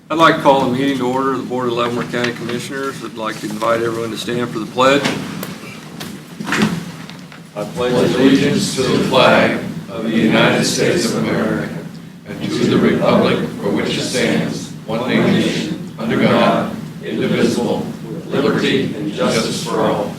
I'd like to call the meeting to order. The Board of Leavenworth County Commissioners would like to invite everyone to stand for the pledge. I pledge allegiance to the flag of the United States of America and to the republic for which it stands, one nation, under God, indivisible, with liberty and justice for all.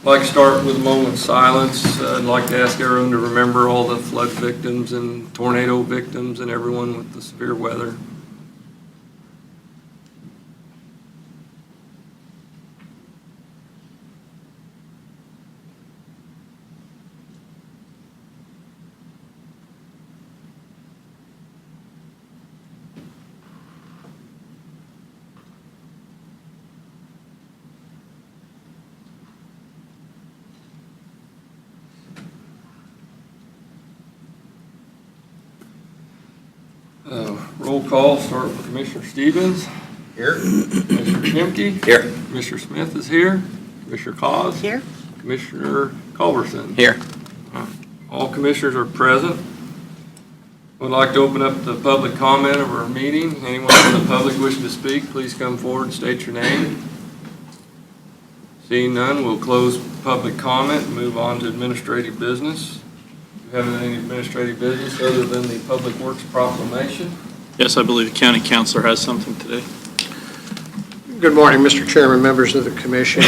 I'd like to start with a moment of silence. I'd like to ask everyone to remember all the flood victims and tornado victims and everyone with the severe weather. Roll call, start with Commissioner Stevens. Here. Commissioner Shimke. Here. Commissioner Smith is here. Commissioner KAAZ. Here. Commissioner Culberson. Here. All commissioners are present. Would like to open up the public comment of our meeting. Anyone from the public wishing to speak, please come forward and state your name. Seeing none, we'll close public comment and move on to administrative business. Do you have any administrative business other than the Public Works proclamation? Yes, I believe the county councilor has something today. Good morning, Mr. Chairman, members of the commission.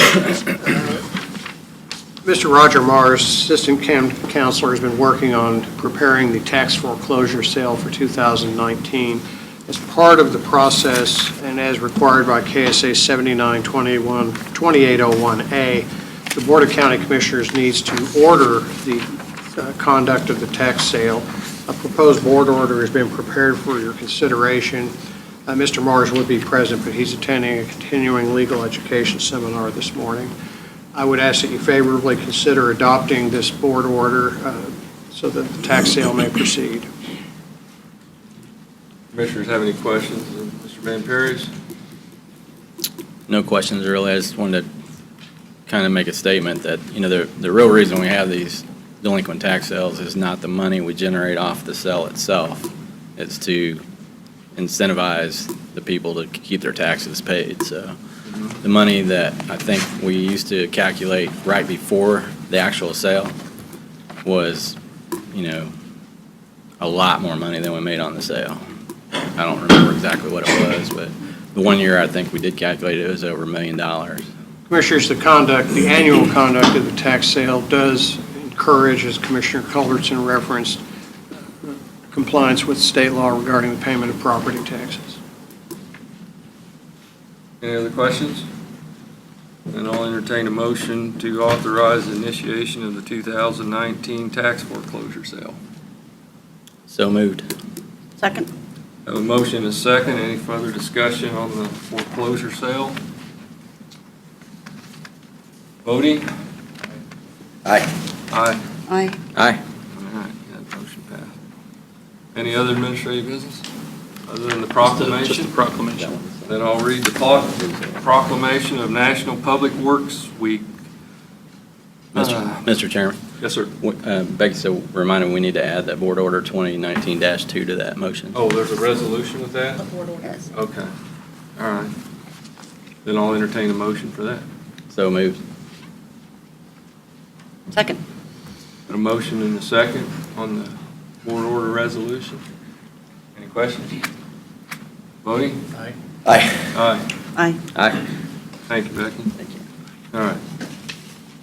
Mr. Roger Mars, Assistant Counselor, has been working on preparing the tax foreclosure sale for 2019. As part of the process and as required by KSA 792801A, the Board of County Commissioners needs to order the conduct of the tax sale. A proposed board order has been prepared for your consideration. Mr. Mars would be present, but he's attending a continuing legal education seminar this morning. I would ask that you favorably consider adopting this board order so that the tax sale may proceed. Commissioners have any questions? Mr. Van Peeries? No questions really. I just wanted to kind of make a statement that, you know, the real reason we have these delinquent tax sales is not the money we generate off the sale itself. It's to incentivize the people to keep their taxes paid. So the money that I think we used to calculate right before the actual sale was, you know, a lot more money than we made on the sale. I don't remember exactly what it was, but the one year I think we did calculate it was over $1 million. Commissioners, the annual conduct of the tax sale does encourage, as Commissioner Culbertson referenced, compliance with state law regarding the payment of property taxes. Any other questions? Then I'll entertain a motion to authorize the initiation of the 2019 tax foreclosure sale. So moved. Second. Have a motion and a second. Any further discussion on the foreclosure sale? Voting? Aye. Aye. Aye. Aye. All right, that motion passed. Any other administrative business other than the proclamation? Just the proclamation. Then I'll read the proclamation of National Public Works Week. Mr. Chairman. Yes, sir. Becky, so reminded we need to add that board order 2019-2 to that motion. Oh, there's a resolution with that? Yes. Okay. All right. Then I'll entertain a motion for that. So moved. Second. A motion and a second on the board order resolution. Any questions? Voting? Aye. Aye. Aye. Aye. Aye. Thank you, Becky. Thank you. All right.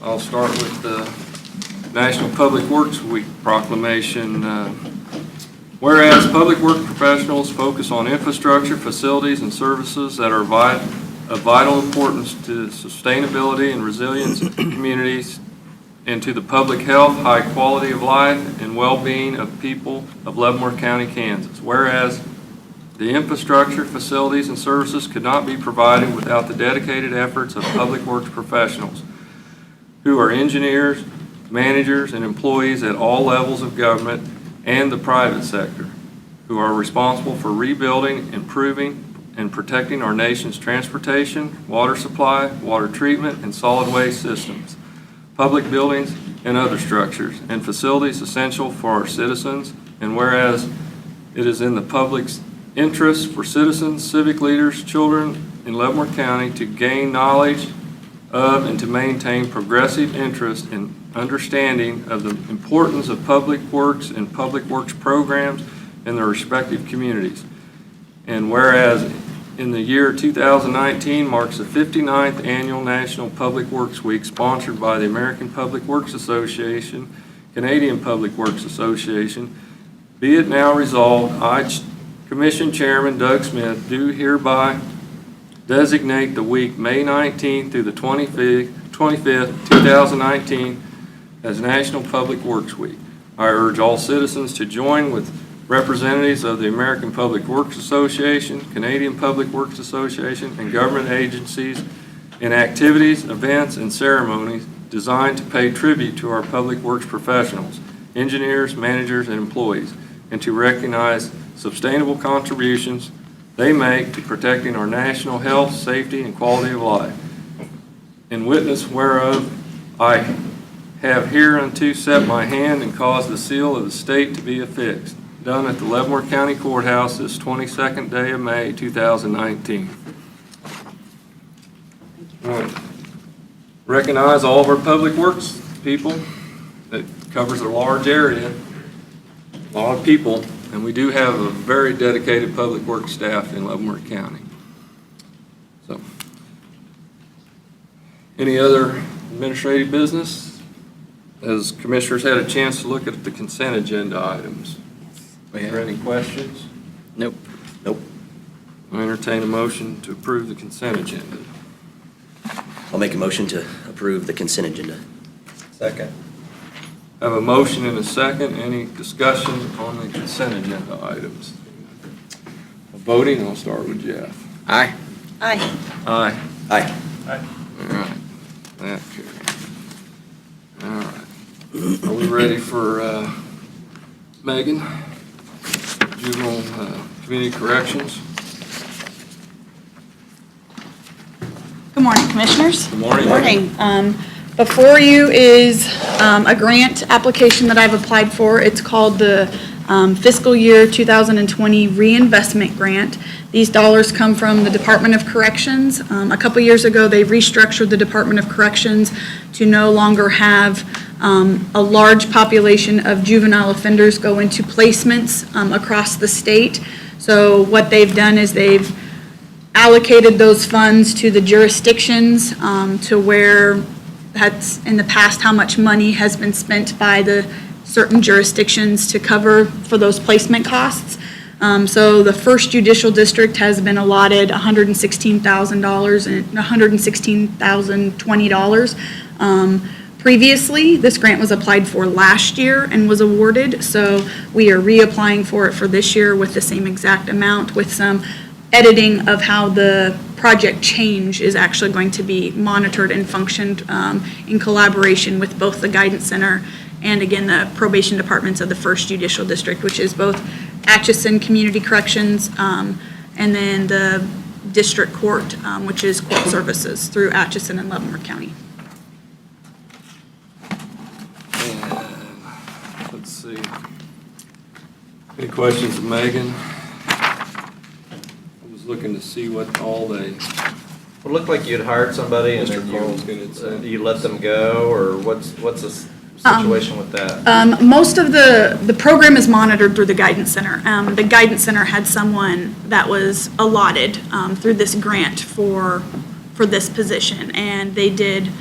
I'll start with the National Public Works Week proclamation. Whereas public work professionals focus on infrastructure, facilities, and services that are of vital importance to sustainability and resilience of communities and to the public health, high quality of life, and well-being of people of Leavenworth County, Kansas. Whereas the infrastructure, facilities, and services could not be provided without the dedicated efforts of public works professionals who are engineers, managers, and employees at all levels of government and the private sector, who are responsible for rebuilding, improving, and protecting our nation's transportation, water supply, water treatment, and solid waste systems, public buildings, and other structures and facilities essential for our citizens. And whereas It is in the public's interest for citizens, civic leaders, children in Leavenworth County to gain knowledge of and to maintain progressive interest in understanding of the importance of public works and public works programs in their respective communities. And whereas in the year 2019 marks the 59th Annual National Public Works Week sponsored by the American Public Works Association, Canadian Public Works Association, be it now resolved, I, Commission Chairman Doug Smith, do hereby designate the week May 19th through the 25th, 2019 as National Public Works Week. I urge all citizens to join with representatives of the American Public Works Association, Canadian Public Works Association, and government agencies in activities, events, and ceremonies designed to pay tribute to our public works professionals, engineers, managers, and employees, and to recognize sustainable contributions they make to protecting our national health, safety, and quality of life. In witness whereof, I have hereunto set my hand and caused the seal of the state to be affixed. Done at the Leavenworth County Courthouse this 22nd day of May, 2019. All right. Recognize all of our public works people. That covers a large area, a lot of people, and we do have a very dedicated public works staff in Leavenworth County. So, any other administrative business? Has commissioners had a chance to look at the consent agenda items? Are there any questions? Nope. Nope. I entertain a motion to approve the consent agenda. I'll make a motion to approve the consent agenda. Second. I have a motion and a second. Any discussion on the consent agenda items? Voting, I'll start with Jeff. Aye. Aye. Aye. Aye. All right. That carries. All right. Are we ready for Megan? Juvenile Community Corrections? Good morning, Commissioners. Good morning. Morning. Before you is a grant application that I've applied for. It's called the Fiscal Year 2020 Reinvestment Grant. These dollars come from the Department of Corrections. A couple years ago, they restructured the Department of Corrections to no longer have a large population of juvenile offenders go into placements across the state. So what they've done is they've allocated those funds to the jurisdictions to where that's in the past how much money has been spent by the certain jurisdictions to cover for those placement costs. So the first judicial district has been allotted $116,000 and $116,020. Previously, this grant was applied for last year and was awarded, so we are reapplying for it for this year with the same exact amount with some editing of how the project change is actually going to be monitored and functioned in collaboration with both the Guidance Center and, again, the probation departments of the First Judicial District, which is both Atchison Community Corrections and then the District Court, which is Court Services through Atchison and Leavenworth County. And let's see. Any questions of Megan? Looking to see what all they. Well, it looked like you'd hired somebody and Mr. then Carl's gonna say. you let them go, or what's the situation with that? Most of the program is monitored through the Guidance Center. The Guidance Center had someone that was allotted through this grant for this position, and they did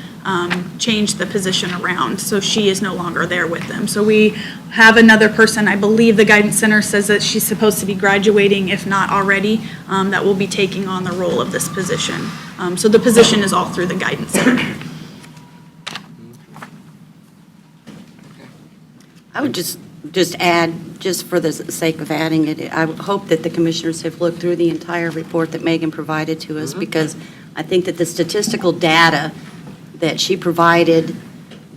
change the position around, so she is no longer there with them. So we have another person, I believe the Guidance Center says that she's supposed to be graduating, if not already, that will be taking on the role of this position. So the position is all through the Guidance Center. I would just add, just for the sake of adding it, I would hope that the commissioners have looked through the entire report that Megan provided to us, because I think that the statistical data that she provided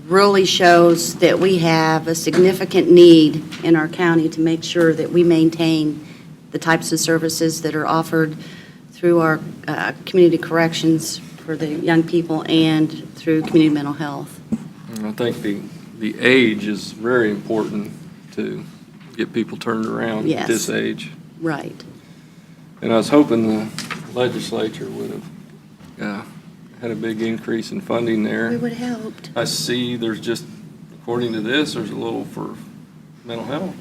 really shows that we have a significant need in our county to make sure that we maintain the types of services that are offered through our community corrections for the young people and through community mental health. I think the age is very important to get people turned around at Yes. this age. Right. And I was hoping the legislature would have had a big increase in funding there. We would have hoped. I see there's just, according to this, there's a little for mental health,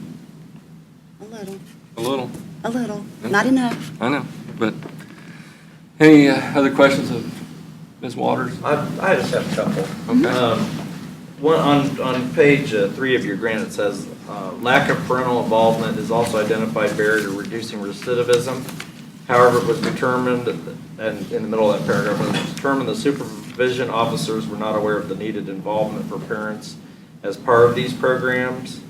A little, a little. a little, not enough. I know, but any other questions of Ms. Waters? I just have a couple. Okay. One, on page 3 of your grant, it says, lack of parental involvement is also identified barrier to reducing recidivism. However, it was determined, and in the middle of that paragraph, it was determined the supervision officers were not aware of the needed involvement for parents as part of these programs.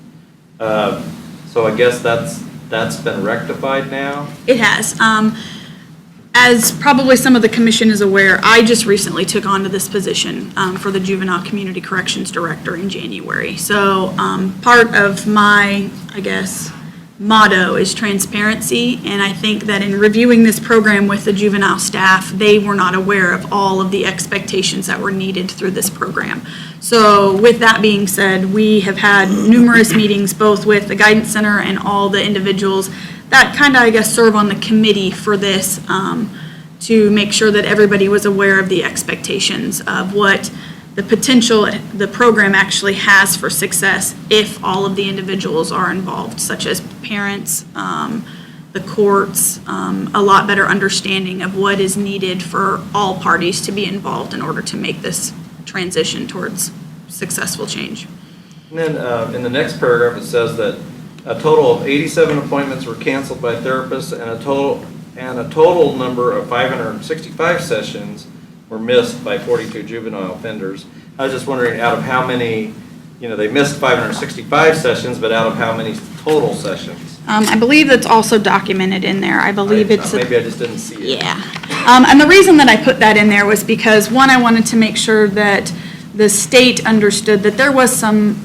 So I guess that's been rectified now? It has. As probably some of the commission is aware, I just recently took on to this position for the Juvenile Community Corrections Director in January. So part of my, I guess, motto is transparency, and I think that in reviewing this program with the juvenile staff, they were not aware of all of the expectations that were needed through this program. So with that being said, we have had numerous meetings both with the Guidance Center and all the individuals that kind of, I guess, serve on the committee for this to make sure that everybody was aware of the expectations of what the potential the program actually has for success if all of the individuals are involved, such as parents, the courts, a lot better understanding of what is needed for all parties to be involved in order to make this transition towards successful change. And then in the next paragraph, it says that a total of 87 appointments were canceled by therapists, and a total number of 565 sessions were missed by 42 juvenile offenders. I was just wondering, out of how many, they missed 565 sessions, but out of how many total sessions? I believe that's also documented in there. I believe it's. Maybe I just didn't see it. Yeah. And the reason that I put that in there was because, one, I wanted to make sure that the state understood that there was some,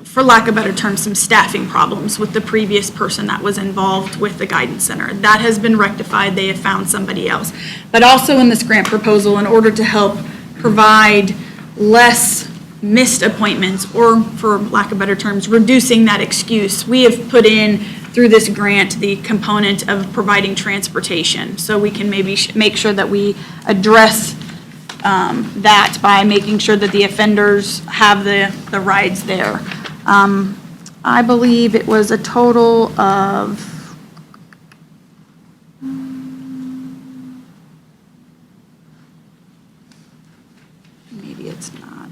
for lack of a better term, some staffing problems with the previous person that was involved with the Guidance Center. That has been rectified. They have found somebody else. But also in this grant proposal, in order to help provide less missed appointments, or for lack of better terms, reducing that excuse, we have put in through this grant the component of providing transportation. So we can maybe make sure that we address that by making sure that the offenders have the rides there. I believe it was a total of, maybe it's not.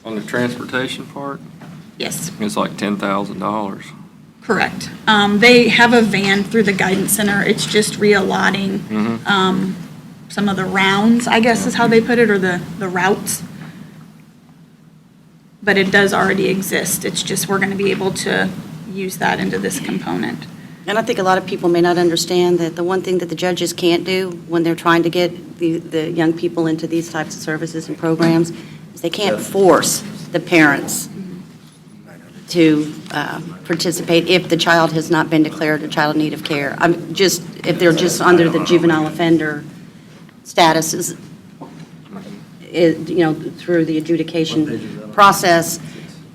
On the transportation part, Yes. it's like $10,000. Correct. They have a van through the Guidance Center. It's just reallocating some of the rounds, I guess is how they put it, or the routes. But it does already exist. It's just we're going to be able to use that into this component. And I think a lot of people may not understand that the one thing that the judges can't do when they're trying to get the young people into these types of services and programs is they can't force the parents to participate if the child has not been declared a child in need of care. If they're just under the juvenile offender statuses, through the adjudication process,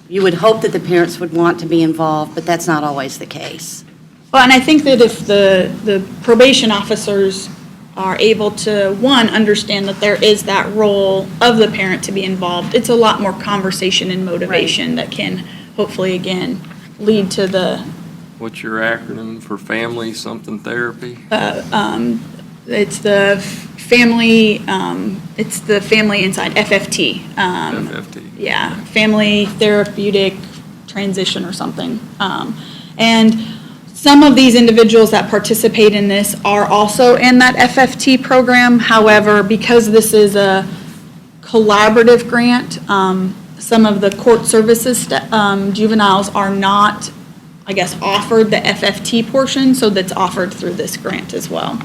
you would hope that the parents would want to be involved, but that's not always the case. Well, and I think that if the probation officers are able to, one, understand that there is that role of the parent to be involved, it's a lot more conversation and motivation that can hopefully, again, lead to the. What's your acronym for family something therapy? It's the family, it's the family inside, FFT. FFT. Yeah, family therapeutic transition or something. And some of these individuals that participate in this are also in that FFT program. However, because this is a collaborative grant, some of the court services juveniles are not, I guess, offered the FFT portion, so that's offered through this grant as well.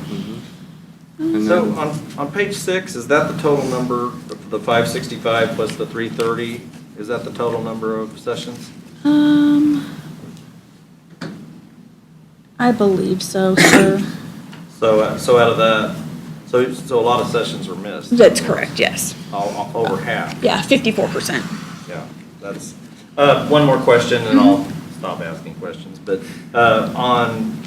And So then- on page 6, is that the total number, the 565 plus the 330? Is that the total number of sessions? I believe so, sir. So out of that, So a lot of sessions were missed, That's correct, yes. over half. Yeah, 54%. Yeah, that's, one more question, and I'll stop asking questions, but, on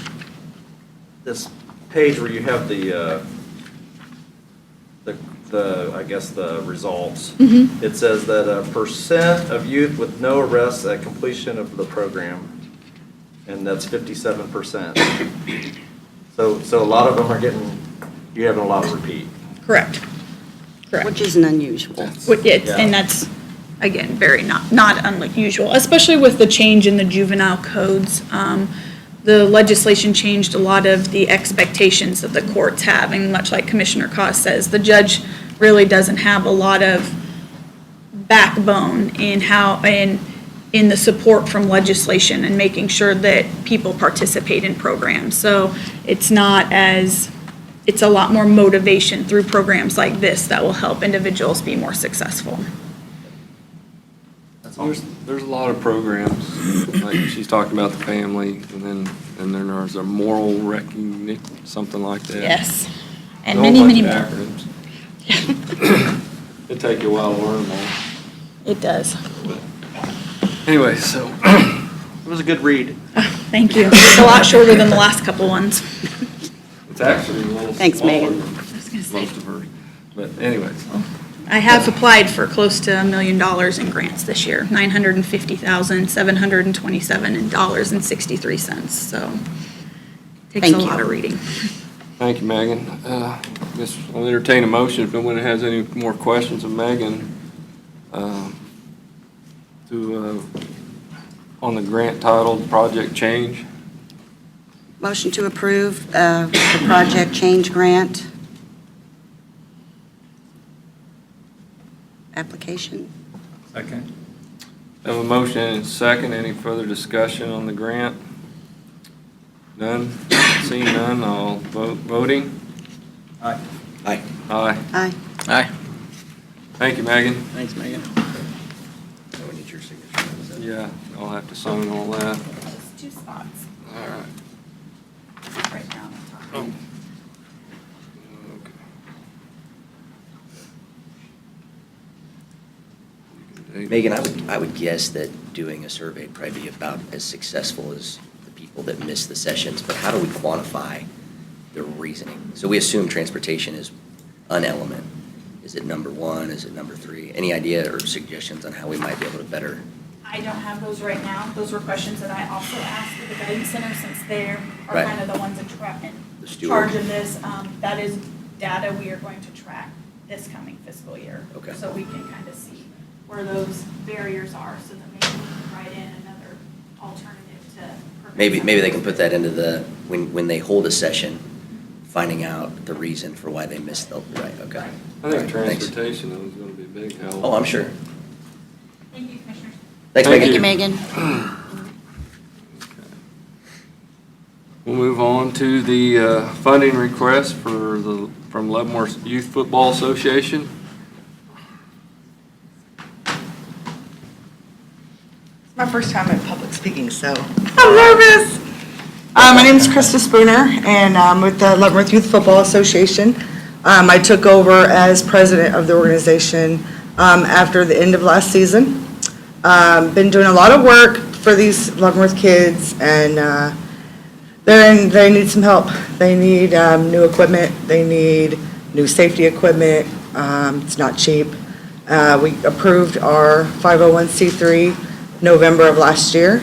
this page where you have the, I guess, the results, it says that a percent of youth with no arrests at completion of the program, and that's 57%. So a lot of them are you're having a lot of repeat. Correct. Correct. Which isn't unusual. And that's, again, very not unusual, especially with the change in the juvenile codes. The legislation changed a lot of the expectations that the courts have, and much like Commissioner KAAZ says, the judge really doesn't have a lot of backbone in in the support from legislation and making sure that people participate in programs. So it's a lot more motivation through programs like this that will help individuals be more successful. There's a lot of programs, like she's talking about the family, and then there's a moral recognition, something like that. Yes, and A many, whole many bunch more. of acronyms. It'll take you a while to learn them all. It does. Anyway, so, It was a good read. Thank you. It's a lot shorter than the last couple ones. it's actually a little Thanks, smaller Megan. than I was gonna say. most of hers. But anyways, I have applied for close to $1 million in grants this year, $950,727.63. So takes Thank a you. lot of reading. thank you, Megan. Guess I'll entertain a motion if no one has any more questions of Megan, on the grant titled Project Change. Motion to approve the Project Change Grant application. Second. Have a motion and a second. Any further discussion on the grant? None? Seeing none, I'll vote. Voting? Aye. Aye. Aye. Aye. Thank you, Megan. Thanks, Megan. We need your signature. Yeah, I'll have to sign all that. Just 2 spots All right. right now. Okay. Megan, I would guess that doing a survey would probably be about as successful as the people that miss the sessions, but how do we quantify the reasoning? So we assume transportation is an element. Is it number 1? Is it number 3? Any idea or suggestions on how we might be able to better? I don't have those right now. Those were questions that I also asked at the Guidance Center, since they are Right. kind of the ones in The steward. charge of this. That is data we are going to track this coming fiscal year. Okay. So we can kind of see where those barriers are, so that maybe we can write in another alternative to. prevent Maybe some they of can those put that into when they hold a session, finding out the reason for why they missed the, right, okay. I think Thanks. transportation is going to be a big help. Oh, I'm sure. Thank you, Commissioners. Thanks, Thank Megan. Thank you, Megan. We'll move on to the funding request from Leavenworth Youth Football Association. It's my first time in public speaking, so I'm nervous. My name is Krista Spooner, and I'm with the Leavenworth Youth Football Association. I took over as president of the organization after the end of last season. Been doing a lot of work for these Leavenworth kids, and they need some help. They need new equipment. They need new safety equipment. It's not cheap. We approved our 501c3 November of last year.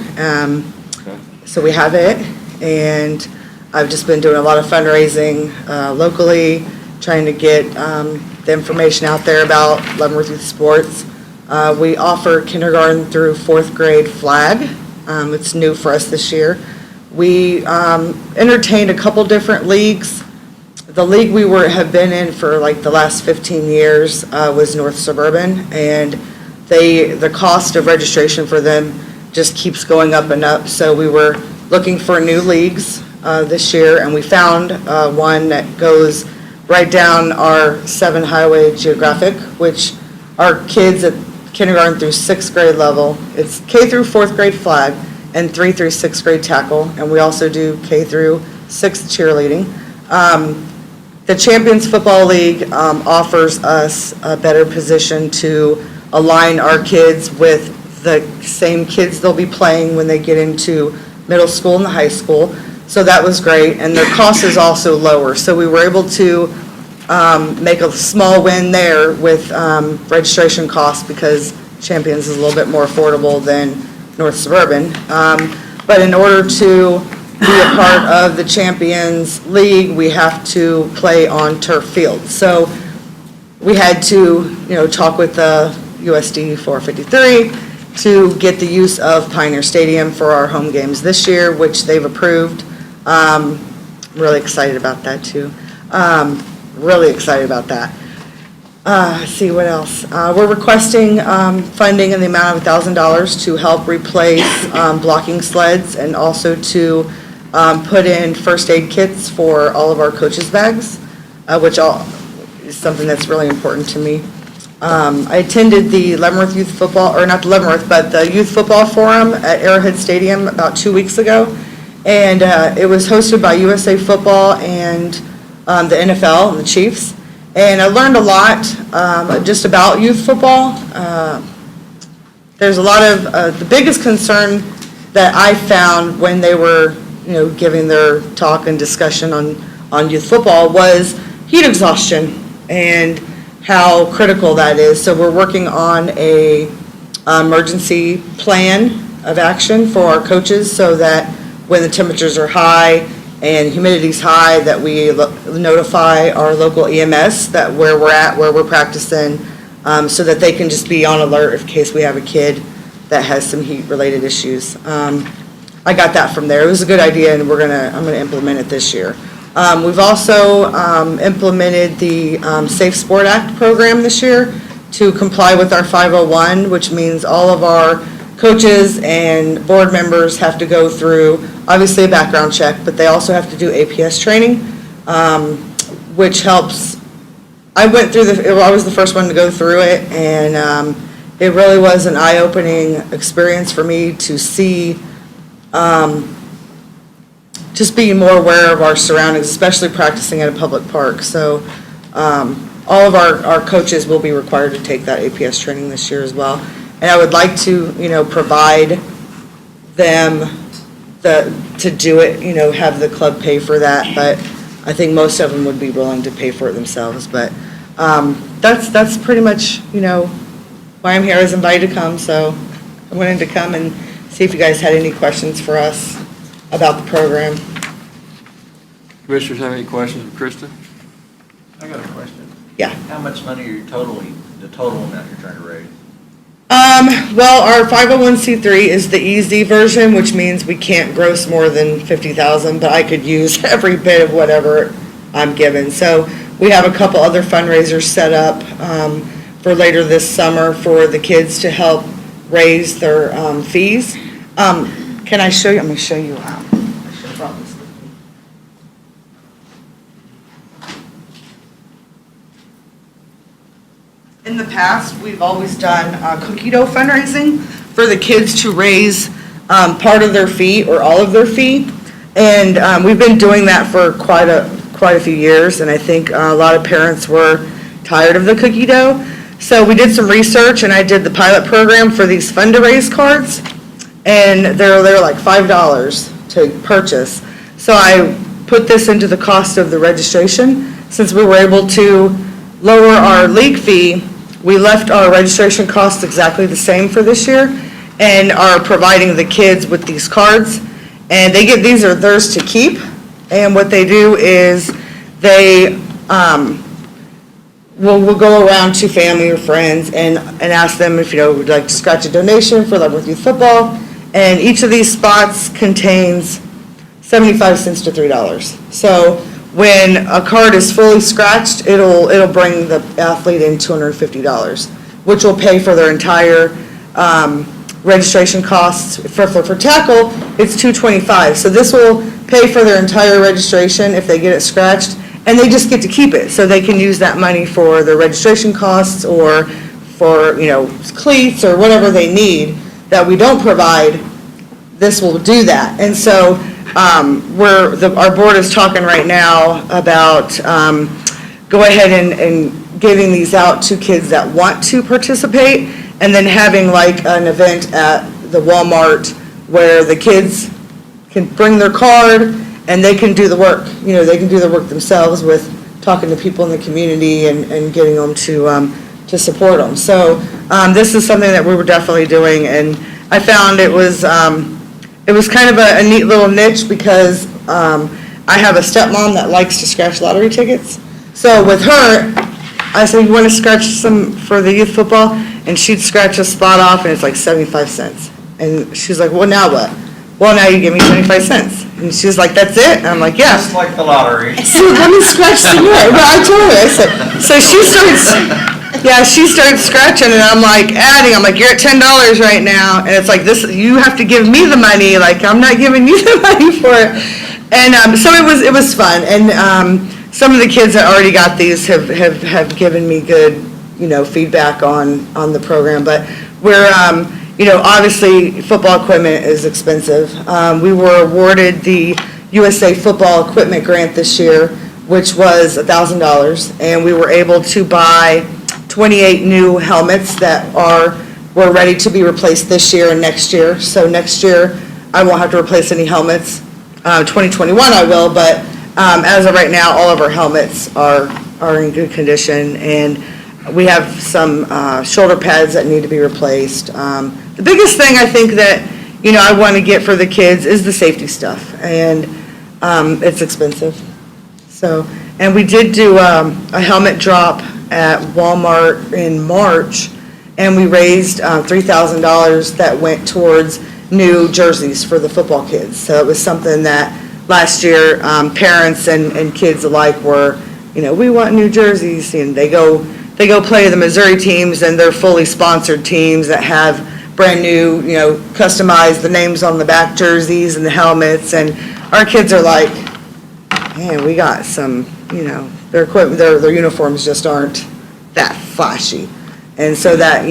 So we have it, and I've just been doing a lot of fundraising locally, trying to get the information out there about Leavenworth Youth Sports. We offer kindergarten through 4th grade flag. It's new for us this year. We entertained a couple different leagues. The league we have been in for like the last 15 years was North Suburban, and the cost of registration for them just keeps going up and up. So we were looking for new leagues this year, and we found one that goes right down our 7 highway geographic, which our kids at kindergarten through 6th grade level, it's K through 4th grade flag and 3 through 6th grade tackle, and we also do K through 6th cheerleading. the Champions Football League offers us a better position to align our kids with the same kids they'll be playing when they get into middle school and the high school. So that was great, and their cost is also lower. So we were able to make a small win there with registration costs because Champions is a little bit more affordable than North Suburban. But in order to be a part of the Champions League, we have to play on turf field. So we had to, talk with the USD 453 to get the use of Pioneer Stadium for our home games this year, which they've approved. I'm really excited about that, too. Really excited about that. Let's see, what else? We're requesting funding in the amount of $1,000 to help replace blocking sleds and also to put in first aid kits for all of our coaches' bags, which is something that's really important to me. I attended the Leavenworth Youth Football, or not the Leavenworth, but the Youth Football Forum at Arrowhead Stadium about 2 weeks ago. And it was hosted by USA Football and the NFL and the Chiefs. And I learned a lot just about youth football. There's a lot of, the biggest concern that I found when they were, giving their talk and discussion on youth football was heat exhaustion and how critical that is. So we're working on a emergency plan of action for our coaches so that when the temperatures are high and humidity's high, that we notify our local EMS that where we're at, where we're practicing, so that they can just be on alert in case we have a kid that has some heat-related issues. I got that from there. It was a good idea, and I'm gonna implement it this year. We've also implemented the Safe Sport Act program this year to comply with our 501, which means all of our coaches and board members have to go through, obviously, a background check, but they also have to do APS training, which helps. I was the first one to go through it, and it really was an eye-opening experience for me to see, just being more aware of our surroundings, especially practicing at a public park. So all of our coaches will be required to take that APS training this year as well. And I would like to, provide them to do it, have the club pay for that. But I think most of them would be willing to pay for it themselves. But that's pretty much, why I'm here. I was invited to come, so I wanted to come and see if you guys had any questions for us about the program. Commissioners have any questions for Krista? I got a question. Yeah. How much money are you the total amount you're trying to raise? Well, our 501c3 is the easy version, which means we can't gross more than $50,000, but I could use every bit of whatever I'm given. So we have a couple other fundraisers set up for later this summer for the kids to help raise their fees. Can I show you? I'm going to show you how. I should have brought this with me. In the past, we've always done cookie dough fundraising for the kids to raise part of their fee or all of their fee. And we've been doing that for quite a few years, and I think a lot of parents were tired of the cookie dough. So we did some research, and I did the pilot program for these Fund to Raise cards, and they're like $5 to purchase. So I put this into the cost of the registration. Since we were able to lower our league fee, we left our registration costs exactly the same for this year and are providing the kids with these cards. And these are theirs to keep. And what they do is they we'll go around to family or friends and ask them if, would like to scratch a donation for Leavenworth Youth Football. And each of these spots contains 75 cents to $3. So when a card is fully scratched, it'll bring the athlete in $250, which will pay for their entire registration costs. For tackle, it's $225. So this will pay for their entire registration if they get it scratched, and they just get to keep it. So they can use that money for their registration costs or for, cleats or whatever they need that we don't provide. This will do that. And so our board is talking right now about go ahead and giving these out to kids that want to participate, and then having like an event at the Walmart where the kids can bring their card and they can do the work. You know, they can do the work themselves with talking to people in the community and getting them to support them. So this is something that we were definitely doing, and I found it was kind of a neat little niche because I have a stepmom that likes to scratch lottery tickets. So with her, I said, you want to scratch some for the youth football? And she'd scratch a spot off, and it's like 75 cents. And she's like, well, now what? Well, now you give me 75 cents. And she's like, that's it? And I'm like, yeah. Just like the lottery. So let me scratch some more. Well, I told her, I said, so she started scratching, and I'm like, adding, I'm like, you're at $10 right now. And it's like, this, you have to give me the money, like, I'm not giving you the money for it. And so it was fun. And some of the kids that already got these have given me good, feedback on the program. But we're, obviously, football equipment is expensive. We were awarded the USA Football Equipment Grant this year, which was $1,000, and we were able to buy 28 new helmets that were ready to be replaced this year and next year. So next year, I won't have to replace any helmets. 2021 I will, but as of right now, all of our helmets are in good condition, and we have some shoulder pads that need to be replaced. The biggest thing I think that, I want to get for the kids is the safety stuff, and it's expensive. So, and we did do a helmet drop at Walmart in March, and we raised $3,000 that went towards new jerseys for the football kids. So it was something that last year parents and kids alike were, we want new jerseys, and they go play the Missouri teams, and they're fully sponsored teams that have brand new, customized the names on the back jerseys and the helmets, and our kids are like, man, we got some, their equipment, their uniforms just aren't that flashy. And so that,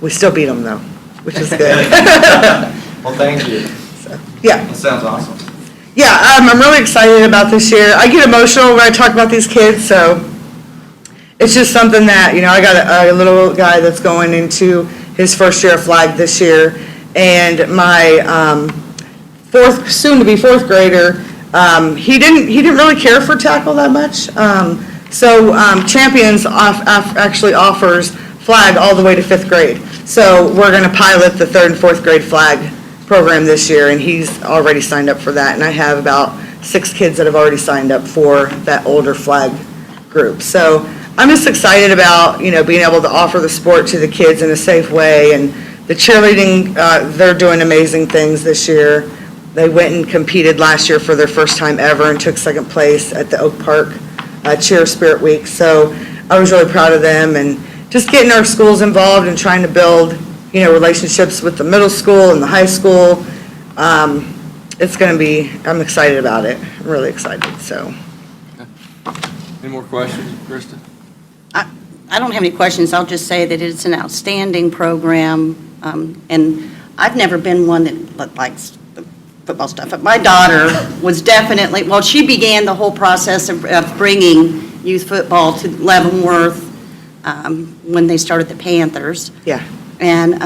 we still beat them though, which is good. Well, thank you. Yeah. That sounds awesome. Yeah, I'm really excited about this year. I get emotional when I talk about these kids, so it's just something that, I got a little guy that's going into his first year of flag this year, and my soon-to-be fourth grader, he didn't really care for tackle that much. So Champions actually offers flag all the way to fifth grade. So we're going to pilot the third and fourth grade flag program this year, and he's already signed up for that. And I have about 6 kids that have already signed up for that older flag group. So I'm just excited about, being able to offer the sport to the kids in a safe way. And the cheerleading, they're doing amazing things this year. They went and competed last year for their first time ever and took second place at the Oak Park Cheer Spirit Week. So I was really proud of them, and just getting our schools involved and trying to build, relationships with the middle school and the high school. It's going to be, I'm excited about it. I'm really excited, so. Any more questions, Krista? I don't have any questions. I'll just say that it's an outstanding program, and I've never been one that likes the football stuff. But my daughter was definitely, she began the whole process of bringing youth football to Leavenworth when they started the Panthers. Yeah. And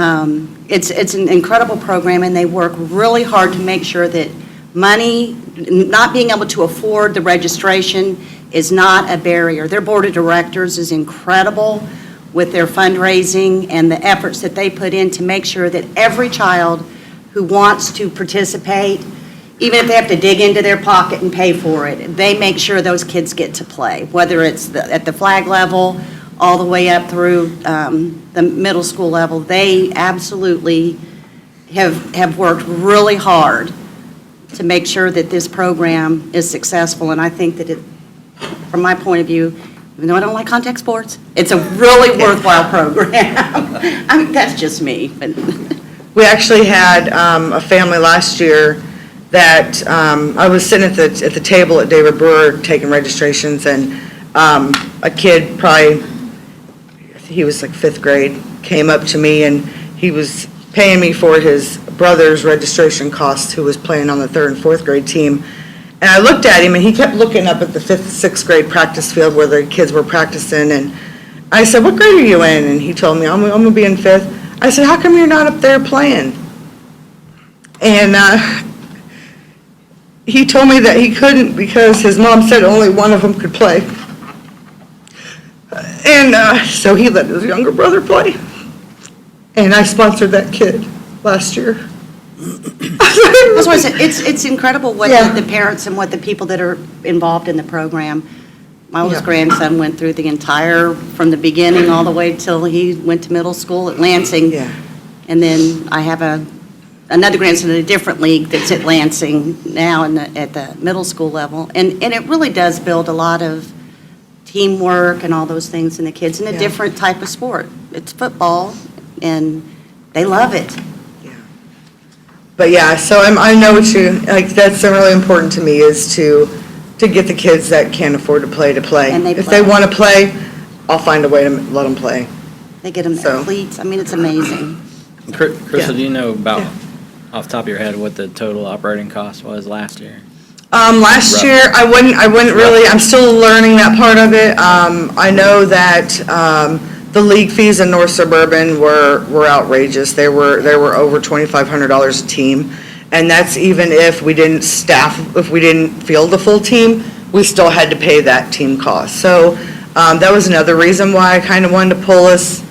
it's an incredible program, and they work really hard to make sure that money, not being able to afford the registration is not a barrier. Their board of directors is incredible with their fundraising and the efforts that they put in to make sure that every child who wants to participate, even if they have to dig into their pocket and pay for it, they make sure those kids get to play, whether it's at the flag level, all the way up through the middle school level. They absolutely have worked really hard to make sure that this program is successful, and I think that from my point of view, even though I don't like contact sports, it's a really worthwhile program. I mean, that's just me. But We actually had a family last year that I was sitting at the table at David Brewer taking registrations, and a kid he was like 5th grade, came up to me, and he was paying me for his brother's registration costs, who was playing on the 3rd and 4th grade team. And I looked at him, and he kept looking up at the 5th, 6th grade practice field where the kids were practicing, and I said, "What grade are you in?" And he told me, I'm going to be in 5th. I said, "How come you're not up there playing?" And he told me that he couldn't because his mom said only one of them could play. And so he let his younger brother play. And I sponsored that kid last year. That's why I said, it's incredible what Yeah. the parents and what the people that are involved in the program. My oldest Yeah. grandson went through the entire, from the beginning all the way till he went to middle school at Lansing. Yeah. And then I have another grandson in a different league that's at Lansing now at the middle school level. And it really does build a lot of teamwork and all those things in the kids in a Yeah. different type of sport. It's football, and they love it. But yeah, so I know what you, like, that's really important to me, is to get the kids that can't afford to play. And they If play. they want to play, I'll find a way to let them play. They get them So- their cleats. I mean, it's amazing. Crystal, Yeah. do you know about, Yeah. off the top of your head, what the total operating cost was last year? Last Roughly. year, I wouldn't really, I'm still learning that part of it. I know that, the league fees in North Suburban were outrageous. They were over $2,500 a team. And that's even if we didn't field the full team, we still had to pay that team cost. So, that was another reason why I kind of wanted to pull us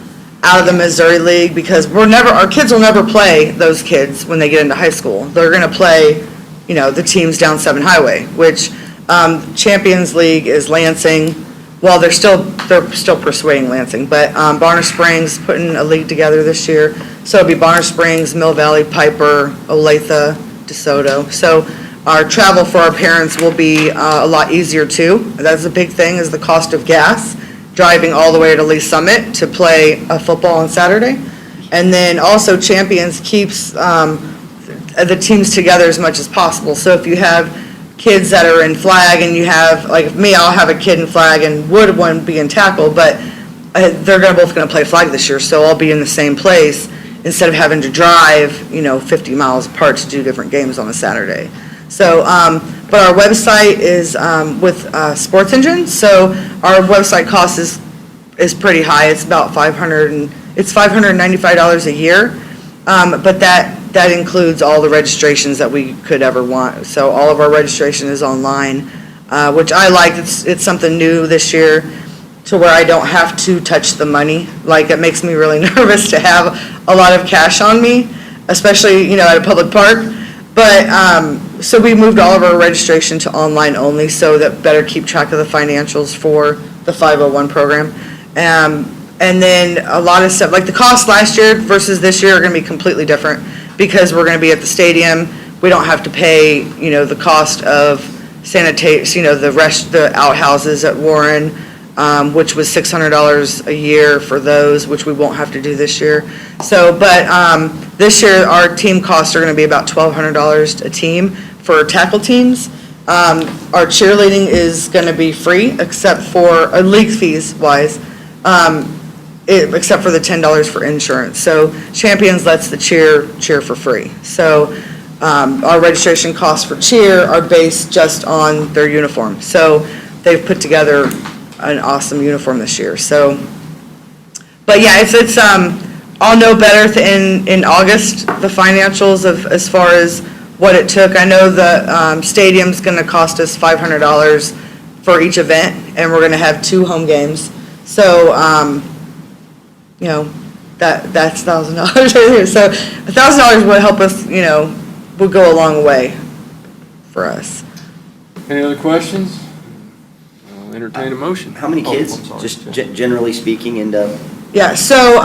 out of the Missouri League, because our kids will never play those kids when they get into high school. They're gonna play, the teams down 7 Highway, which, Champions League is Lansing. Well, they're still persuading Lansing, but, Bonner Springs putting a league together this year. So it'll be Bonner Springs, Mill Valley, Piper, Olathe, DeSoto. So our travel for our parents will be, a lot easier too. That's a big thing, is the cost of gas, driving all the way to Lee Summit to play football on Saturday. And then also Champions keeps the teams together as much as possible. So if you have kids that are in flag, and you have, like me, I'll have a kid in flag and would one be in tackle, but they're both going to play flag this year, so I'll be in the same place instead of having to drive, 50 miles apart to do different games on a Saturday. So, but our website is with Sports Engine, so our website cost is pretty high. It's about $595 a year, but that includes all the registrations that we could ever want. So all of our registration is online, which I like. It's something new this year, to where I don't have to touch the money. Like, it makes me really nervous to have a lot of cash on me, especially, at a public park. But, so we moved all of our registration to online only, so that better keep track of the financials for the 501 program. And then a lot of stuff, like the cost last year versus this year, are gonna be completely different, because we're gonna be at the stadium. We don't have to pay, the cost of sanitation, the outhouses at Warren, which was $600 a year for those, which we won't have to do this year. So, but this year, our team costs are going to be about $1,200 a team for tackle teams. Our cheerleading is going to be free, except for league fees wise, except for the $10 for insurance. So Champions lets the cheer for free. So our registration costs for cheer are based just on their uniform. So they've put together an awesome uniform this year. So, but yeah, it's I'll know better in August, the financials of, as far as what it took. I know the stadium's going to cost us $500 for each event, and we're going to have 2 home games. So, that's $1,000 right there. So $1,000 would help us, would go a long way for us. Any other questions? I'll entertain a motion. How many Oh, kids, I'm sorry. just generally speaking, end up? Yeah, so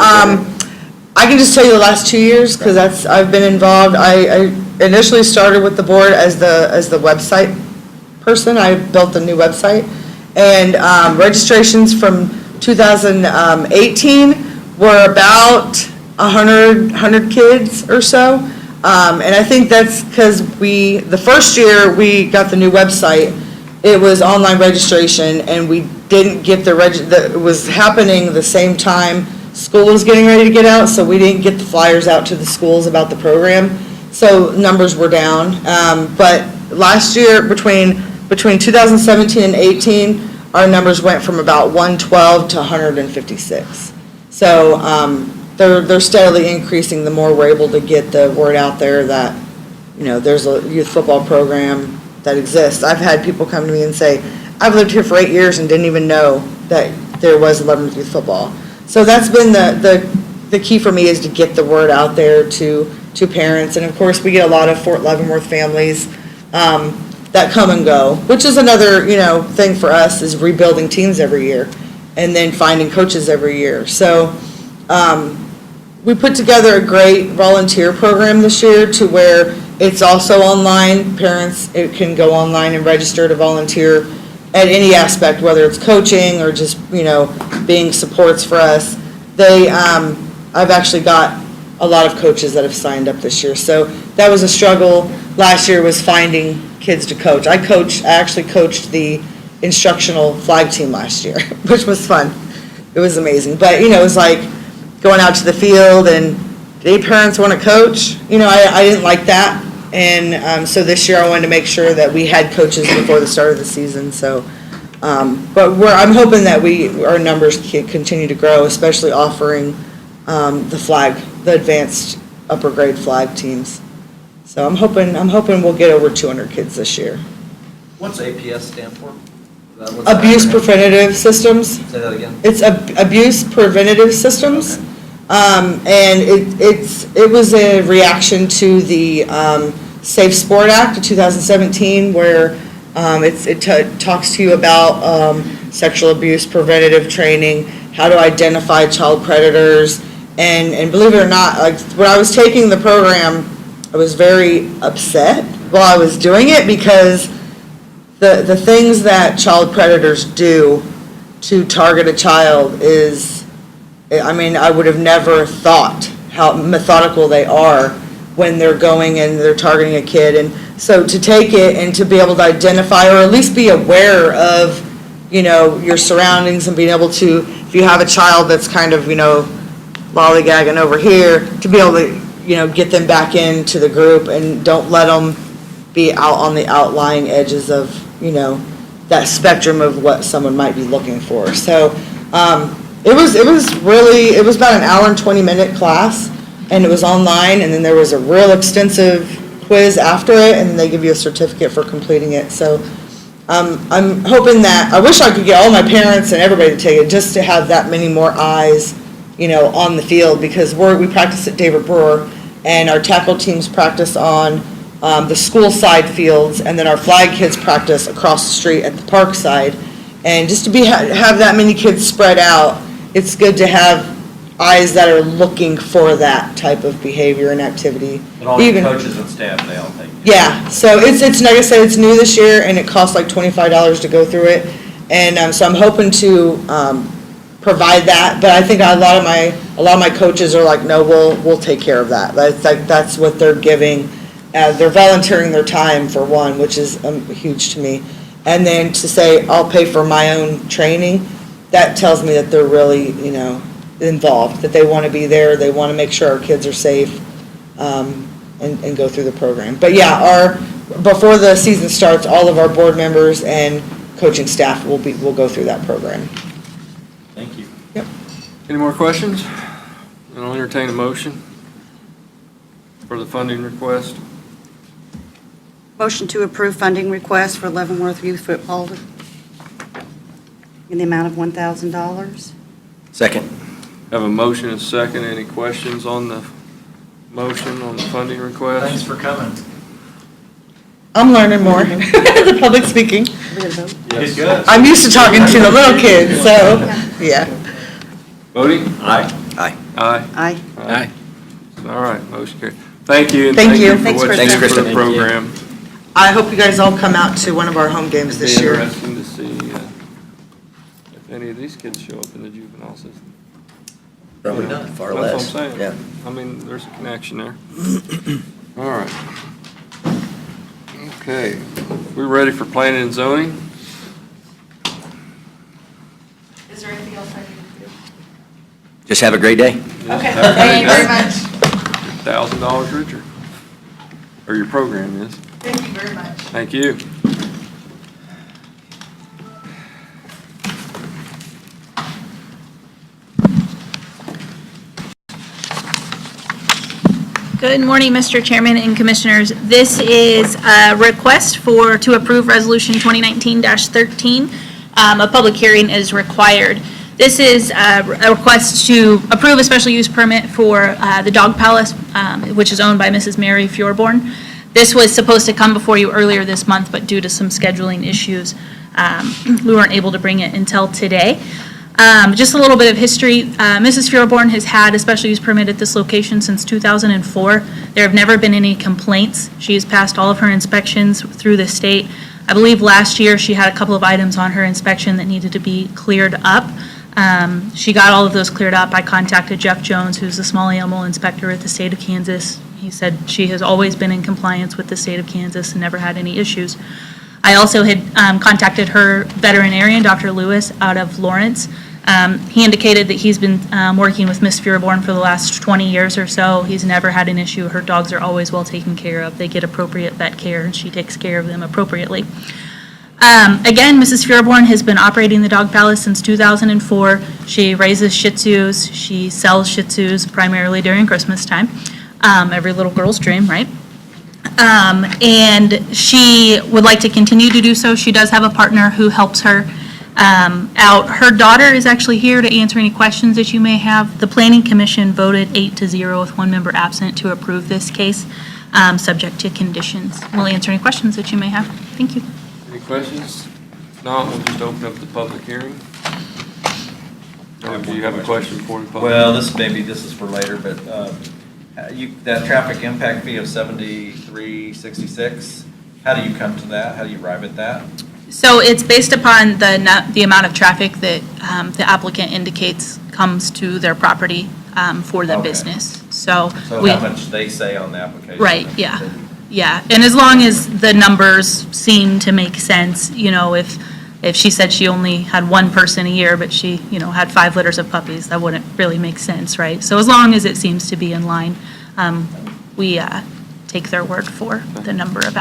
I can just tell you the last 2 years, because I've been involved. I initially started with the board as the website person. I built a new website, and registrations from 2018 were about 100 kids or so. And I think that's because the first year we got the new website, it was online registration, and we didn't get it was happening the same time school was getting ready to get out, so we didn't get the flyers out to the schools about the program. so numbers were down. But last year, between 2017 and 18, our numbers went from about 112 to 156. So they're steadily increasing the more we're able to get the word out there that, there's a youth football program that exists. I've had people come to me and say, I've lived here for 8 years and didn't even know that there was Leavenworth Youth Football. So that's been the key for me, is to get the word out there to parents. And of course, we get a lot of Fort Leavenworth families that come and go, which is another, thing for us, is rebuilding teams every year and then finding coaches every year. So we put together a great volunteer program this year to where it's also online. Parents can go online and register to volunteer at any aspect, whether it's coaching or just, being supports for us. I've actually got a lot of coaches that have signed up this year. So that was a struggle last year, was finding kids to coach. I actually coached the instructional flag team last year, which was fun. It was amazing. But, it was like going out to the field and, did parents want to coach? I didn't like that. And so this year I wanted to make sure that we had coaches before the start of the season. So, but I'm hoping that our numbers can continue to grow, especially offering the advanced upper grade flag teams. So I'm hoping we'll get over 200 kids this year. What's APS stand for? Abuse Preventative Systems. Say that again. It's Abuse Preventative Systems. Okay. And it was a reaction to the Safe Sport Act of 2017, where it talks to you about sexual abuse preventative training, how to identify child predators, and believe it or not, like when I was taking the program, I was very upset while I was doing it, because the things that child predators do to target a child is, I would have never thought how methodical they are when they're going and they're targeting a kid. And so to take it and to be able to identify, or at least be aware of, your surroundings, and being able to, if you have a child that's kind of, lollygagging over here, to be able to, get them back into the group and don't let them be out on the outlying edges of, that spectrum of what someone might be looking for. So, it was about an hour and 20-minute class, and it was online, and then there was a real extensive quiz after it, and they give you a certificate for completing it. So I'm hoping that, I wish I could get all my parents and everybody to take it, just to have that many more eyes, on the field, because we practice at David Brewer, and our tackle teams practice on the school side fields, and then our flag kids practice across the street at the park side. And just to have that many kids spread out, it's good to have eyes that are looking for that type of behavior and activity. And all your coaches and staff, they all take it. Yeah, so it's like I said, it's new this year, and it costs like $25 to go through it. And so I'm hoping to provide that, but I think a lot of my coaches are like, no, we'll take care of that. That's what they're giving. They're volunteering their time, for one, which is huge to me. And then to say, I'll pay for my own training, that tells me that they're really, involved, that they want to be there, they want to make sure our kids are safe, and go through the program. But yeah, before the season starts, all of our board members and coaching staff will go through that program. Thank you. Yep. Any more questions? And I'll entertain a motion for the funding request. Motion to approve funding request for Leavenworth Youth Football in the amount of $1,000. Second. Have a motion and a second. Any questions on the motion on the funding request? Thanks for coming. I'm learning more, the public speaking. Yes. Good. I'm used to talking to the little kids, so, yeah. Voting? Aye. Aye. Aye. Aye. Aye. All right, motion carried. Thank you. and Thank you. for Thanks, what you Krista. do for the Thank you. program. I hope you guys all come out to one of our home games It'd be this year. interesting to see if any of these kids show up in the juvenile system. Probably You know, not, far that's less. what I'm saying. Yeah. I mean, there's a connection there. All right. Okay, we're ready for planning and zoning. Is there anything else I need to do? Just have a great day. Okay, thank you very much. $1,000 richer. or your program is. Thank you very much. Thank you. Good morning, Mr. Chairman and Commissioners. This is a request to approve Resolution 2019-13. A public hearing is required. This is a request to approve a special use permit for the Dog Palace, which is owned by Mrs. Mary Fjorborn. This was supposed to come before you earlier this month, but due to some scheduling issues, we weren't able to bring it until today. Just a little bit of history. Mrs. Fjorborn has had a special use permit at this location since 2004. There have never been any complaints. She has passed all of her inspections through the state. I believe last year she had a couple of items on her inspection that needed to be cleared up. She got all of those cleared up. I contacted Jeff Jones, who's the small animal inspector at the state of Kansas. He said she has always been in compliance with the state of Kansas and never had any issues. I also had contacted her veterinarian, Dr. Lewis, out of Lawrence. He indicated that he's been working with Miss Fjorborn for the last 20 years or so. He's never had an issue. Her dogs are always well taken care of. They get appropriate vet care, and she takes care of them appropriately. Again, Mrs. Fjorborn has been operating the Dog Palace since 2004. She raises Shih Tzus. She sells Shih Tzus primarily during Christmas time. Every little girl's dream, right? And she would like to continue to do so. She does have a partner who helps her out. Her daughter is actually here to answer any questions that you may have. The Planning Commission voted 8-0 with one member absent to approve this case, subject to conditions. We'll answer any questions that you may have. Thank you. Any questions? If not, we'll just open up the public hearing. Or do you have a question for me? Well, this is for later, but that traffic impact fee of $73.66, how do you come to that? How do you arrive at that? So it's based upon the amount of traffic that the applicant indicates comes to their property for the Okay. business. So So how much they say on the application? Right, yeah. Yeah, and as long as the numbers seem to make sense, if she said she only had one person a year, but she, had 5 litters of puppies, that wouldn't really make sense, right? So as long as it seems to be in line, we take their word for the number of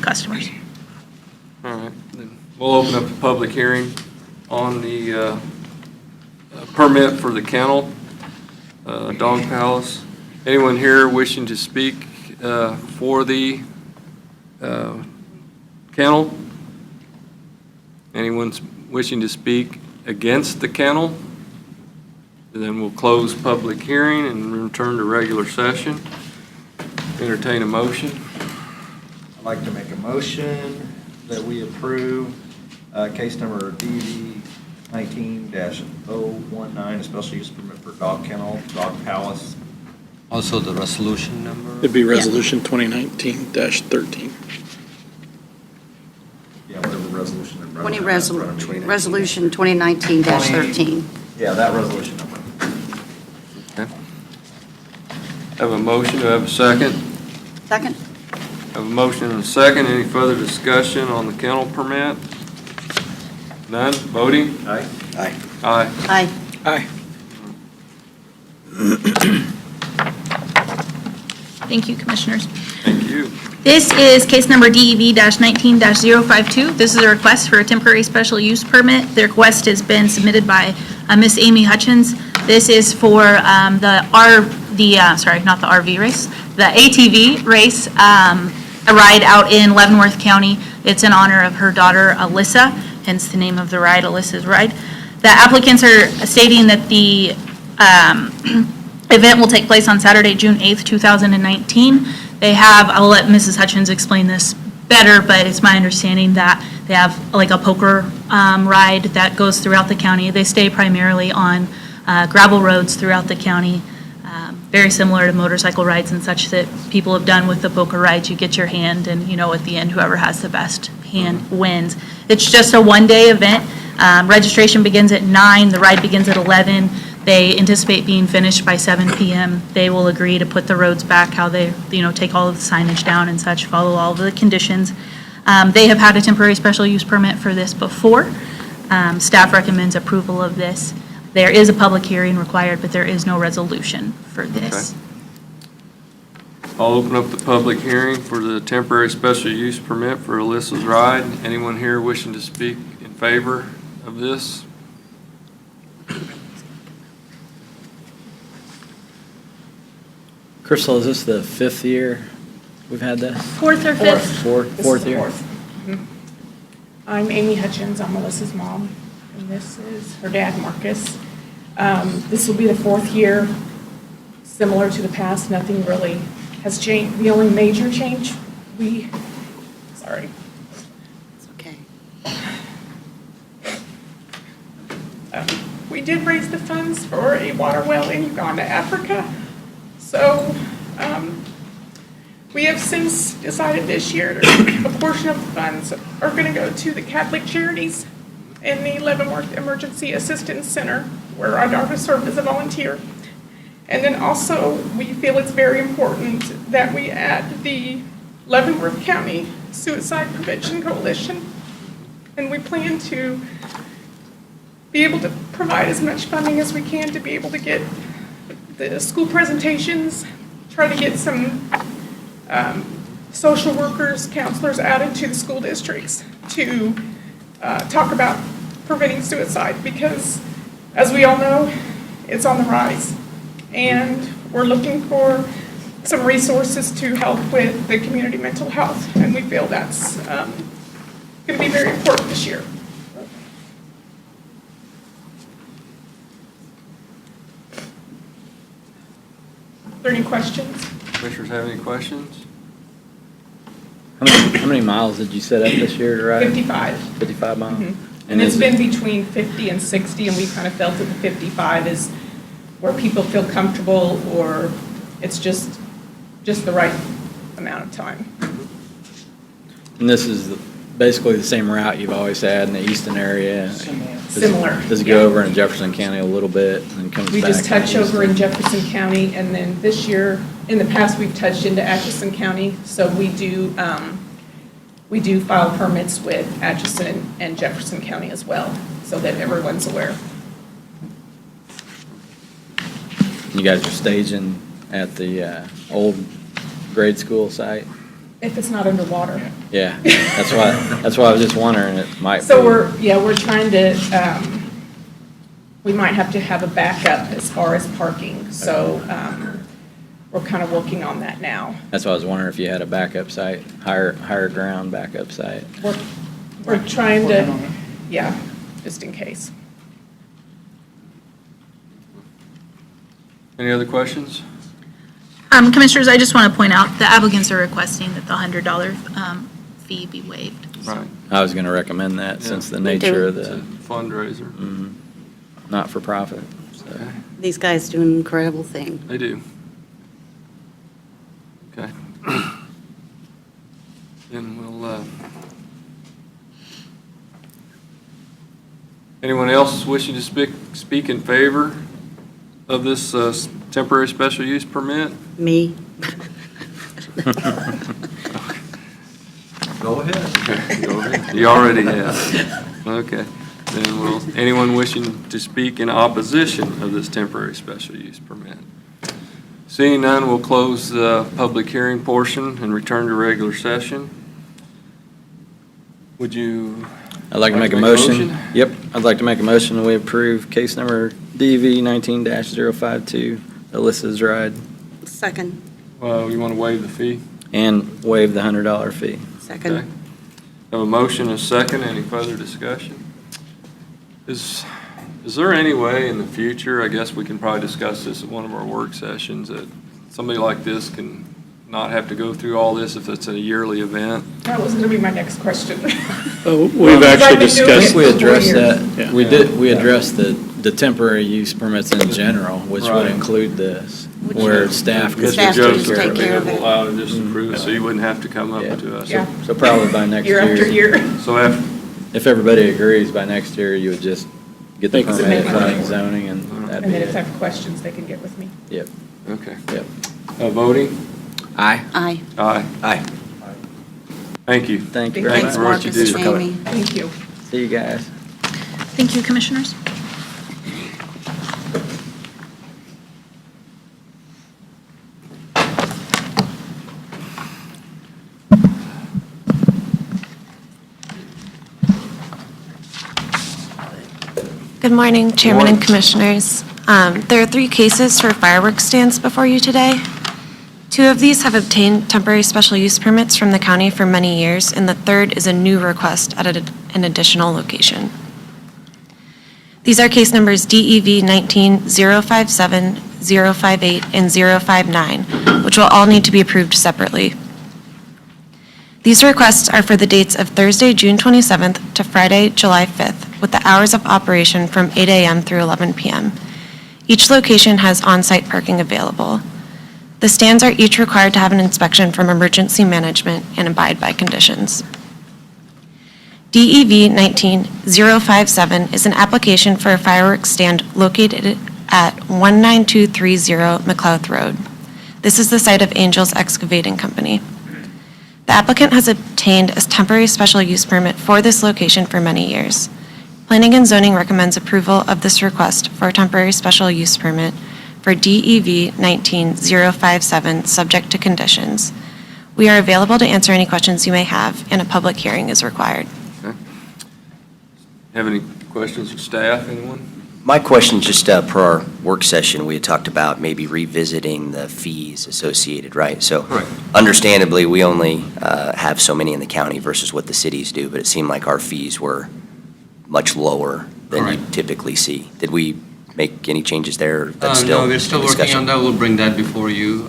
customers. All right, then we'll open up the public hearing on the permit for the kennel, Dog Palace. Anyone here wishing to speak for the kennel? Anyone wishing to speak against the kennel? Then we'll close public hearing and return to regular session. Entertain a motion. I'd like to make a motion that we approve case number DV 19-019, a special use permit for dog kennel, Dog Palace. Also the resolution number? It'd be Resolution 2019-13. Yeah, whatever resolution number. Resolution 2019-13. Yeah, that resolution number. Okay. Have a motion, do I have a second? Second? Have a motion and a second. Any further discussion on the kennel permit? None? Voting? Aye. Aye. Aye. Aye. Aye. Thank you, Commissioners. Thank you. This is case number DEV-19-052. This is a request for a temporary special use permit. The request has been submitted by Miss Amy Hutchins. This is for the ATV race, a ride out in Leavenworth County. It's in honor of her daughter, Alyssa, hence the name of the ride, Alyssa's Ride. The applicants are stating that the event will take place on Saturday, June 8th, 2019. I'll let Mrs. Hutchins explain this better, but it's my understanding that they have like a poker ride that goes throughout the county. They stay primarily on gravel roads throughout the county, very similar to motorcycle rides and such that people have done with the poker rides. You get your hand, and at the end, whoever has the best hand wins. It's just a one-day event. Registration begins at 9, the ride begins at 11. They anticipate being finished by 7 p.m. They will agree to put the roads back, how they, take all of the signage down and such, follow all of the conditions. They have had a temporary special use permit for this before. Staff recommends approval of this. There is a public hearing required, but there is no resolution for this. Okay. I'll open up the public hearing for the temporary special use permit for Alyssa's Ride. Anyone here wishing to speak in favor of this? Crystal, is this the 5th year we've had this? Fourth or fifth? Fourth year? I'm Amy Hutchins, I'm Melissa's mom, and this is her dad, Marcus. This will be the 4th year, similar to the past, nothing really has changed. The only major change sorry. It's okay. We did raise the funds for a water well in Uganda, Africa. So we have since decided this year a portion of the funds are going to go to the Catholic Charities in the Leavenworth Emergency Assistance Center, where our daughter served as a volunteer. And then also, we feel it's very important that we add the Leavenworth County Suicide Prevention Coalition. And we plan to be able to provide as much funding as we can to be able to get the school presentations, try to get some social workers, counselors added to the school districts to talk about preventing suicide, because as we all know, it's on the rise. And we're looking for some resources to help with the community mental health, and we feel that's going to be very important this year. Are there any questions? Commissioners have any questions? How many miles did you set up this year to ride? 55. 55 miles? Mm-hmm. And it's been between 50 and 60, and we kind of felt that the 55 is where people feel comfortable, or it's just the right amount of time. And this is basically the same route you've always had in the eastern area? Similar. Does it go over in Jefferson County a little bit and then comes back? We just touch over in east? Jefferson County, and then this year, in the past, we've touched into Atchison County, so we do file permits with Atchison and Jefferson County as well, so that everyone's aware. You guys are staging at the old grade school site? If it's not underwater. Yeah, that's why I was just wondering, it might be. So we're trying to, we might have to have a backup as far as parking, so we're kind of working on that now. That's why I was wondering if you had a backup site, higher ground backup site. We're trying to, yeah, just in case. Any other questions? Commissioners, I just want to point out, the applicants are requesting that the $100 fee be waived. Right. I was going to recommend that since the Me too. nature of It's a the fundraiser. not-for-profit. So. Okay. These guys do an incredible thing. They do. Okay. Then we'll, anyone else wishing to speak in favor of this temporary special use permit? Me. Go ahead. Go ahead. You already have. Okay. Then anyone wishing to speak in opposition of this temporary special use permit? Seeing none, we'll close the public hearing portion and return to regular session. Would you? I'd like to make a motion. Yep, I'd like to make a motion that we approve case number DV 19-052, Alyssa's Ride, Second. You want to waive the fee? and waive the $100 fee. Second. Okay. Have a motion and a second. Any further discussion? Is there any way in the future, I guess we can probably discuss this at one of our work sessions, that somebody like this can not have to go through all this if it's a yearly event? That was going to be my next question. We've actually discussed. We addressed that. Yeah. We addressed the temporary use permits in general, which would Right. include this, where staff could Staff take could care take of care it. of it. Allowed to just approve it, so you wouldn't have to come up Yeah. to us. Yeah. So probably by next Year after year, year. So after, if everybody agrees, by next year, you would just get the Make the permit, submit. planning, zoning, and that'd And be then if they it. have questions, they can get with me. Yep, okay. yep. Voting? Aye. Aye. Aye. Aye. Thank you. Thank you very Thanks, much. for what you Marcus, do. Amy. Thank you. See you guys. Thank you, Commissioners. Good morning, Chairman morning. and Commissioners. There are 3 cases for fireworks stands before you today. 2 of these have obtained temporary special use permits from the county for many years, and the third is a new request at an additional location. These are case numbers DEV 19-057, 058, and 059, which will all need to be approved separately. These requests are for the dates of Thursday, June 27th to Friday, July 5th, with the hours of operation from 8 a.m. through 11 p.m. Each location has on-site parking available. The stands are each required to have an inspection from emergency management and abide by conditions. DEV 19-057 is an application for a fireworks stand located at 19230 McLeod Road. This is the site of Angels Excavating Company. The applicant has obtained a temporary special use permit for this location for many years. Planning and Zoning recommends approval of this request for a temporary special use permit for DEV 19-057, subject to conditions. We are available to answer any questions you may have, and a public hearing is required. Okay. Have any questions of staff, anyone? My question, just per our work session, we had talked about maybe revisiting the fees associated, right? So Correct. understandably, we only have so many in the county versus what the cities do, but it seemed like our fees were much lower than you Correct. typically see. Did we make any changes there? That's still No, we're still in working discussion? on that. We'll bring that before you,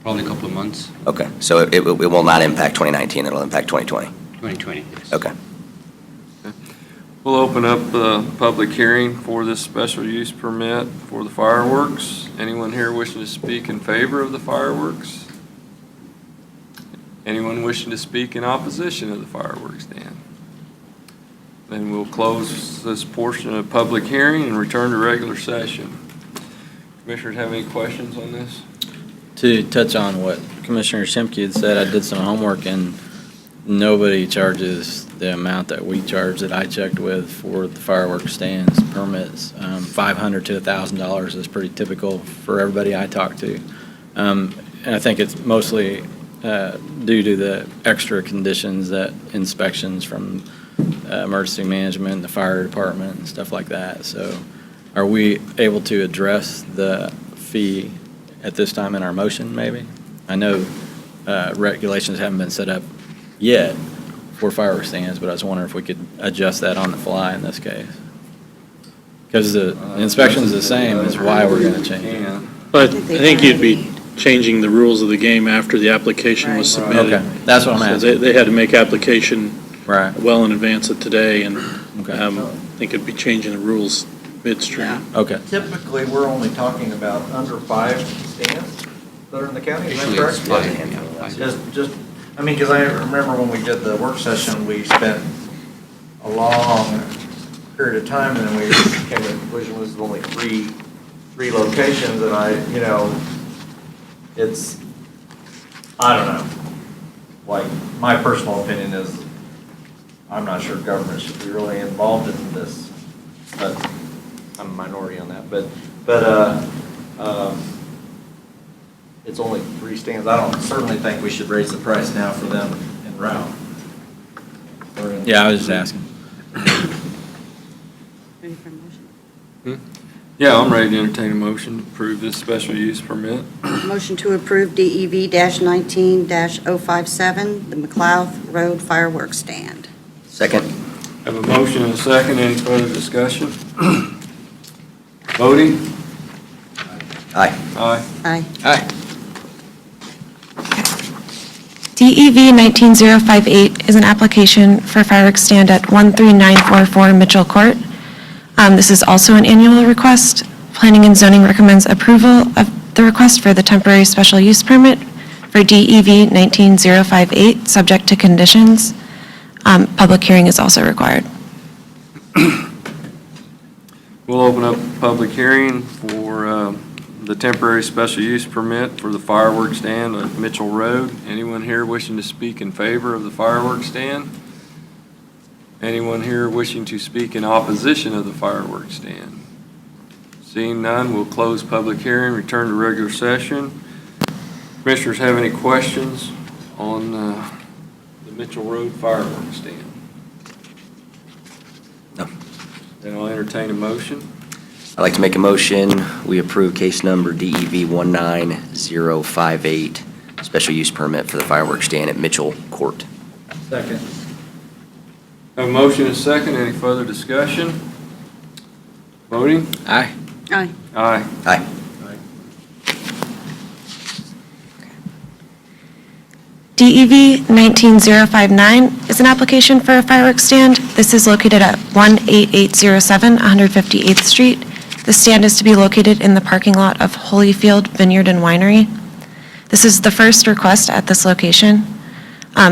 probably a couple of months, Okay, so it will not impact 2019, it'll impact 2020? 2020. Yes. Okay. We'll open up the public hearing for this special use permit for the fireworks. Anyone here wishing to speak in favor of the fireworks? Anyone wishing to speak in opposition of the fireworks stand? Then we'll close this portion of the public hearing and return to regular session. Commissioners have any questions on this? To touch on what Commissioner Shimke had said, I did some homework, and nobody charges the amount that we charge, that I checked with, for the fireworks stands permits. $500 to $1,000 is pretty typical for everybody I talk to. And I think it's mostly due to the extra conditions, that inspections from emergency management, the fire department, and stuff like that. So are we able to address the fee at this time in our motion, maybe? I know regulations haven't been set up yet for fireworks stands, but I was wondering if we could adjust that on the fly in this case. Because the inspection's the same, is why we're going to change it. But I think you'd be changing the rules of the game after the application was submitted. Okay, that's what I'm So asking. They had to make application Right. well in advance of today, and Okay. I think it'd be changing the rules midstream. Okay. Typically, we're only talking about under 5 stands that are in the county, is that Usually it's correct? 5, yeah. Just, I mean, because I remember when we did the work session, we spent a long period of time, and then we came to the conclusion this is only three locations, and it's, I don't know. Like, my personal opinion is, I'm not sure government should be really involved in this, but I'm a minority on that, but it's only 3 stands. I don't certainly think we should raise the price now for them en route. Yeah, I was just asking. Ready for a motion? Yeah, I'm ready to entertain a motion to approve this special use permit. Motion to approve DEV-19-057, the McLeod Road fireworks stand. Second? Have a motion and a second. Any further discussion? Voting? Aye. Aye. Aye. Aye. DEV 19058 is an application for fireworks stand at 13944 Mitchell Court. This is also an annual request. Planning and Zoning recommends approval of the request for the temporary special use permit for DEV 19058, subject to conditions. Public hearing is also required. We'll open up a public hearing for the temporary special use permit for the fireworks stand on Mitchell Road. Anyone here wishing to speak in favor of the fireworks stand? Anyone here wishing to speak in opposition of the fireworks stand? Seeing none, we'll close public hearing, return to regular session. Commissioners have any questions on the Mitchell Road fireworks stand? No. Then I'll entertain a motion. I'd like to make a motion, we approve case number DEV 19058, special use permit for the fireworks stand at Mitchell Court. Second. Have a motion and a second. Any further discussion? Voting? Aye. Aye. Aye. Aye. DEV 19059 is an application for a fireworks stand. This is located at 18807 158th Street. The stand is to be located in the parking lot of Holyfield Vineyard and Winery. This is the first request at this location.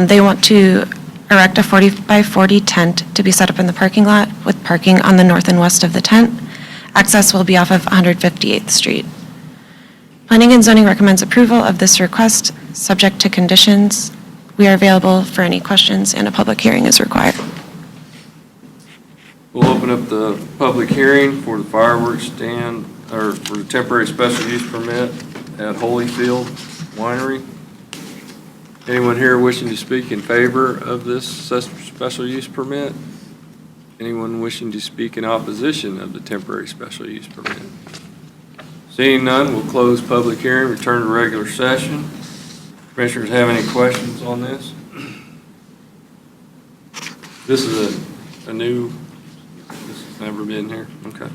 They want to erect a 40 by 40 tent to be set up in the parking lot with parking on the north and west of the tent. Access will be off of 158th Street. Planning and zoning recommends approval of this request, subject to conditions. We are available for any questions, and a public hearing is required. We'll open up the public hearing for the fireworks stand, or for the temporary special use permit at Holyfield Winery. Anyone here wishing to speak in favor of this special use permit? Anyone wishing to speak in opposition of the temporary special use permit? Seeing none, we'll close public hearing, return to regular session. Commissioners have any questions on this? This is a new, this has never been here? Okay.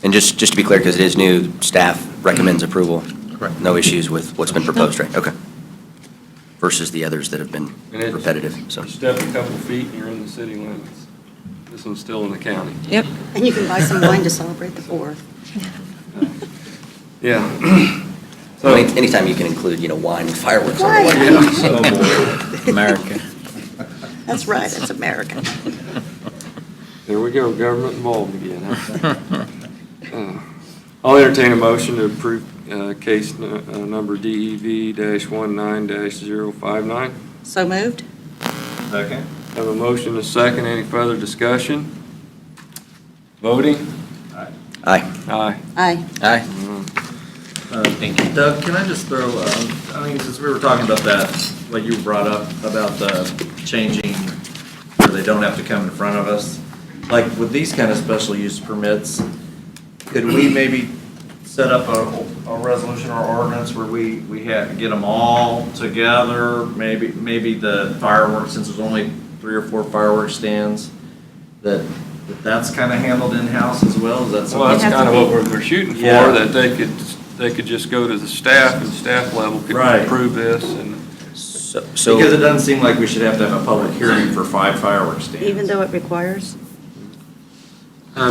And just to be clear, because it is new, staff recommends approval. Correct. No issues with what's been proposed, right? Okay. Versus the others that have been And it's- repetitive, so. You step a couple feet and you're in the city limits. This one's still in the county. Yep. And you can buy some wine to celebrate the 4th. Yeah. So anytime you can include, wine with fireworks on the Right. one. Oh, boy. America. That's right, it's American. There we go, government involved again, huh? I'll entertain a motion to approve case number DEV-19-059. So moved? Second. Have a motion and a second. Any further discussion? Voting? Aye. Aye. Aye. Aye. Thank you. Doug, can I just throw, since we were talking about that, what you brought up about the changing where they don't have to come in front of us, like with these kind of special use permits, could we maybe set up a resolution or ordinance where we get them all together? Maybe the fireworks, since there's only 3 or 4 fireworks stands, that's kind of handled in-house as well? Is that something? Well, that's kind of what we're shooting for, Yeah. that they could just go to the staff and staff level could Right. approve this and. So Because it doesn't seem like we should have to have a public hearing for 5 fireworks stands. Even though it requires?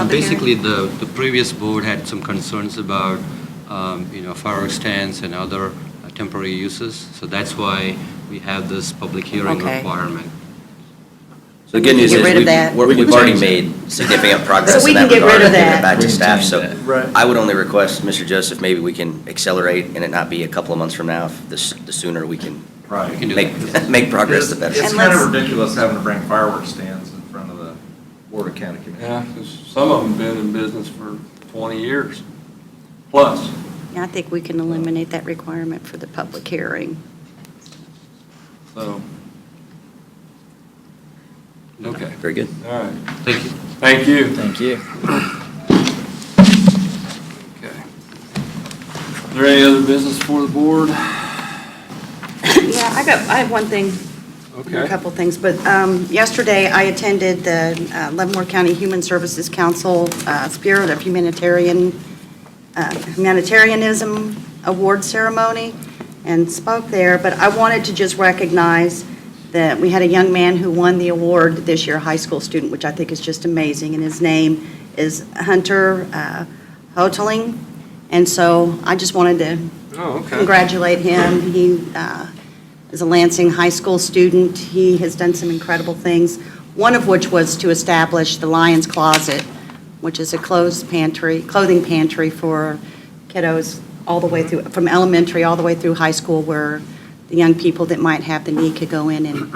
Basically, the previous board had some concerns about, fireworks stands and other temporary uses. So that's why we have this public hearing Okay. requirement. So the good news Get is rid of that. we've already made significant progress So we in that can get rid regard of and give that. it back We to can staff. change So that. Right. I would only request, Mr. Joseph, maybe we can accelerate and it not be a couple of months from now. The sooner we can Right. We can do make progress, the better. It's And kind of let's- ridiculous having to bring fireworks stands in front of the Board of County Commissioners. Yeah, 'cause some of them been in business for 20 years plus. Yeah, I think we can eliminate that requirement for the public hearing. So. Okay, Very good. all right. Thank you. Thank you. Thank you. Okay. Is there any other business for the board? Yeah, I have one thing, a Okay. couple things, but yesterday I attended the Leavenworth County Human Services Council Spirit of Humanitarianism Award Ceremony and spoke there, but I wanted to just recognize that we had a young man who won the award this year, a high school student, which I think is just amazing, and his name is Hunter Hoteling, and so I just wanted to Oh, okay. congratulate him. He is a Lansing High School student. He has done some incredible things, one of which was to establish the Lion's Closet, which is a clothing pantry for kiddos all the way through, from elementary all the way through high school, where the young people that might have the need could go in and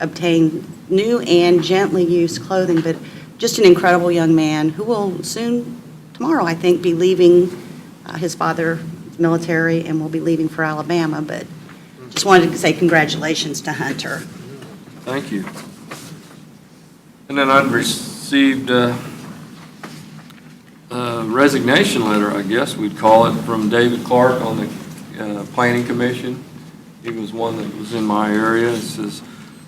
obtain new and gently used clothing. But just an incredible young man who will soon, tomorrow, I think, be leaving his father's military and will be leaving for Alabama. But just wanted to say congratulations to Hunter. Thank you. And then I'd received a resignation letter, I guess we'd call it, from David Clark on the Planning Commission. He was one that was in my area. It says,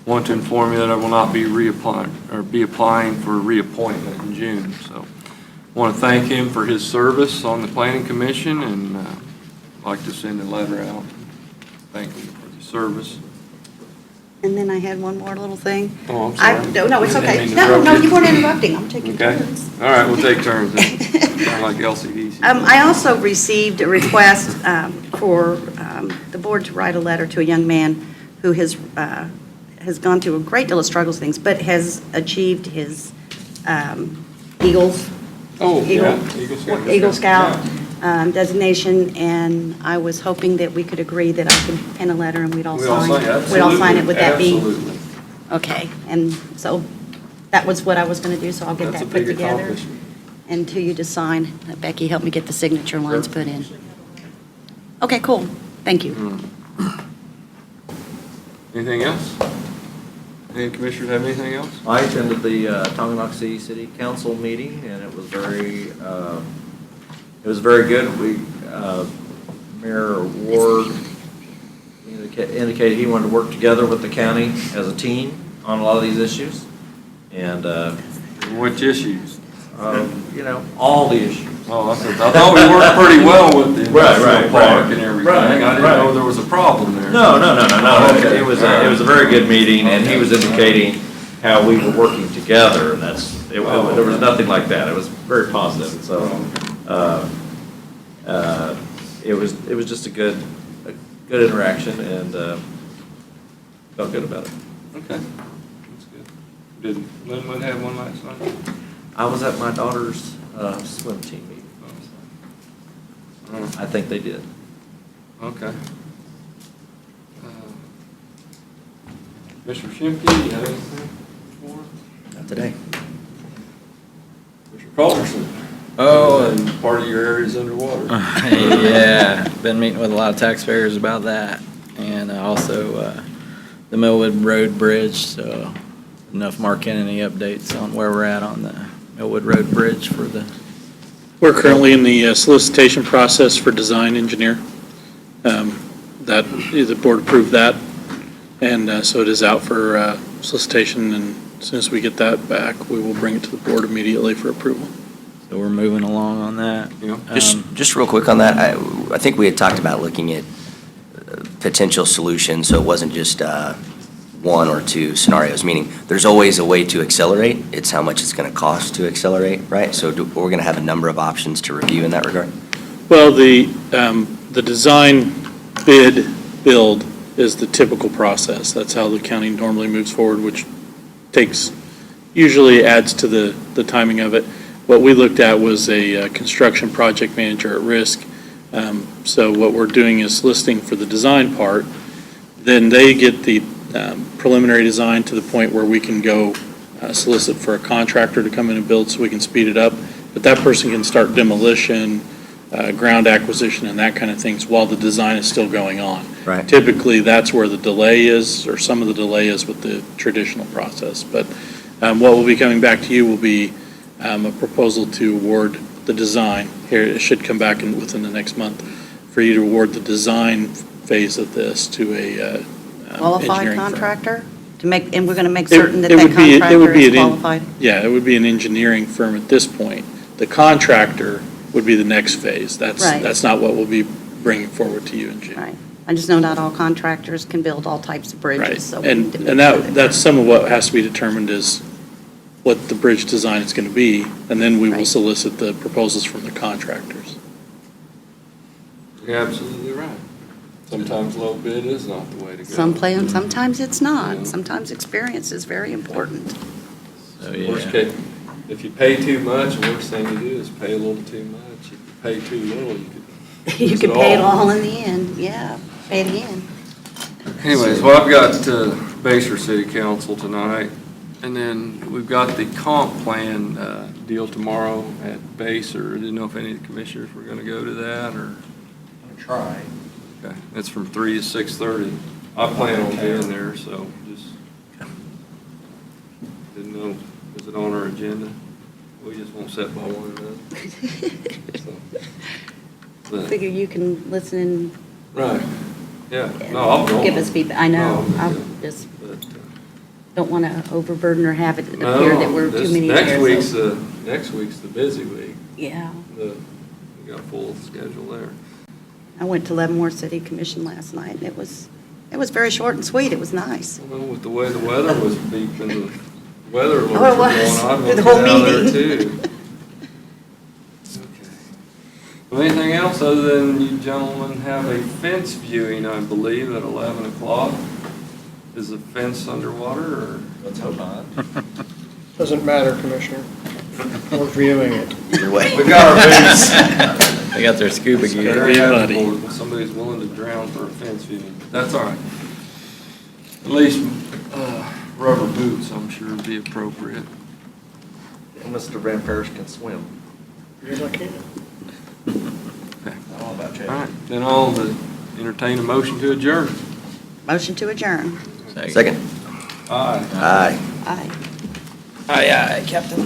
"Want to inform you that I will not be reapplying or be applying for reappointment in June." So I want to thank him for his service on the Planning Commission, and I'd like to send a letter out. Thank him for the service. And then I had one more little thing. Oh, I'm sorry. No, it's okay. Didn't mean to No, interrupt no, you. you weren't interrupting. I'm taking Okay. turns. All right, we'll take turns then. Kind of like LCDC. I also received a request for the board to write a letter to a young man who has gone through a great deal of struggles, things, but has achieved his Eagles. Oh, yeah, Eagle Scout designation, and I was hoping that we could agree that I could pen a letter and we'd all sign it. Would that be? Absolutely. Okay, and so that was what I was going to do, so I'll get That's a that put big together. accomplishment. And to you to sign. Becky, help me get the signature lines put in. Okay, cool. Thank you. Anything else? Any commissioners have anything else? I attended the Tonganoxie City Council meeting, and it was very good. Mayor Ward indicated he wanted to work together with the county as a team on a lot of these issues. And, Which issues? all the issues. Oh, I thought we worked pretty well with the industrial Right, park and everything. right, I didn't right. know there was a problem there. No. Okay. It was a very good meeting, and he was indicating how we were working together, and there was nothing like that. It was very positive, so, it was just a good interaction, and, felt good about it. Okay, that's good. Did Linwood have one last night? I was at my daughter's, swim team meeting. I think they did. Okay. Mr. Shimke, you have anything for us? Not today. Mr. Culberson? Oh, And part of your area's underwater. yeah, been meeting with a lot of taxpayers about that, and also the Millwood Road Bridge, so enough Mark Kennedy updates on where we're at on the Millwood Road Bridge for the. We're currently in the solicitation process for design engineer. That, the board approved that, and so it is out for solicitation, and as soon as we get that back, we will bring it to the board immediately for approval. So we're moving along on that. Just real quick on that, I think we had talked about looking at potential solutions, so it wasn't just one or two scenarios, meaning there's always a way to accelerate. It's how much it's going to cost to accelerate, right? So we're going to have a number of options to review in that regard. Well, the design build is the typical process. That's how the county normally moves forward, which usually adds to the timing of it. What we looked at was a construction project manager at risk. So what we're doing is listing for the design part. Then they get the preliminary design to the point where we can go solicit for a contractor to come in and build so we can speed it up. But that person can start demolition, ground acquisition, and that kind of things while the design is still going on. Right. Typically, that's where the delay is, or some of the delay is with the traditional process. But what will be coming back to you will be a proposal to award the design. Here, it should come back within the next month for you to award the design phase of this to a Qualified engineering firm. contractor? And we're going to make certain that It that would be- it would contractor be is an en- qualified? Yeah, it would be an engineering firm at this point. The contractor would be the next phase. Right. That's not what we'll be bringing forward to you in June. Right. I just know not all contractors can build all types of Right. bridges, so we need to make And sure that's some of what has to be determined is what the bridge design is going to be, and then we will Right. solicit the proposals from the contractors. You're absolutely right. Sometimes low bid is not the way to go. Some play, and sometimes it's Yeah. not. Sometimes experience is very important. So, Worst yeah. case, if you pay too much, the worst thing you do is pay a little too much. If you pay too little, you could You lose can pay it all in the end, yeah, pay it again. Anyways, well, I've got Basehor City Council tonight, and then we've got the comp plan deal tomorrow at Basehor. I didn't know if any of the commissioners were going to go to that, or? Try. Okay, it's from 3 to 6:30. I plan on being there, so just didn't know Is it on our agenda? We just won't set by one of Figure you can listen and Right, yeah, no, I'll go. give us feedback. I know, No, I yeah. just But, don't want to overburden or have it no, appear that we're too this many next week's chairs. next week's the busy week. Yeah. We got a full schedule there. I went to Leavenworth City Commission last night, and it was very short and sweet. It was nice. Well, with the way the weather was beeping, the weather alerts Oh, were it was, going on, through the we'll whole get out there meeting. too. Okay. Well, anything else other than you gentlemen have a fence viewing, I believe, at 11 o'clock? Is the fence underwater, or? Let's hope not. Doesn't matter, Commissioner. We're viewing it. Either way. We got our boots. They got their scuba gear. Very Yeah, buddy. admirable when somebody's willing to drown for a fence viewing. That's all right. At least rubber boots, I'm sure, would be appropriate. Mr. Van Parish can swim. Here's I can. Okay. I don't know about All Chad. right, then I'll entertain a motion to adjourn. Motion to adjourn. Second. Aye. Aye. Aye. Aye, aye, Captain.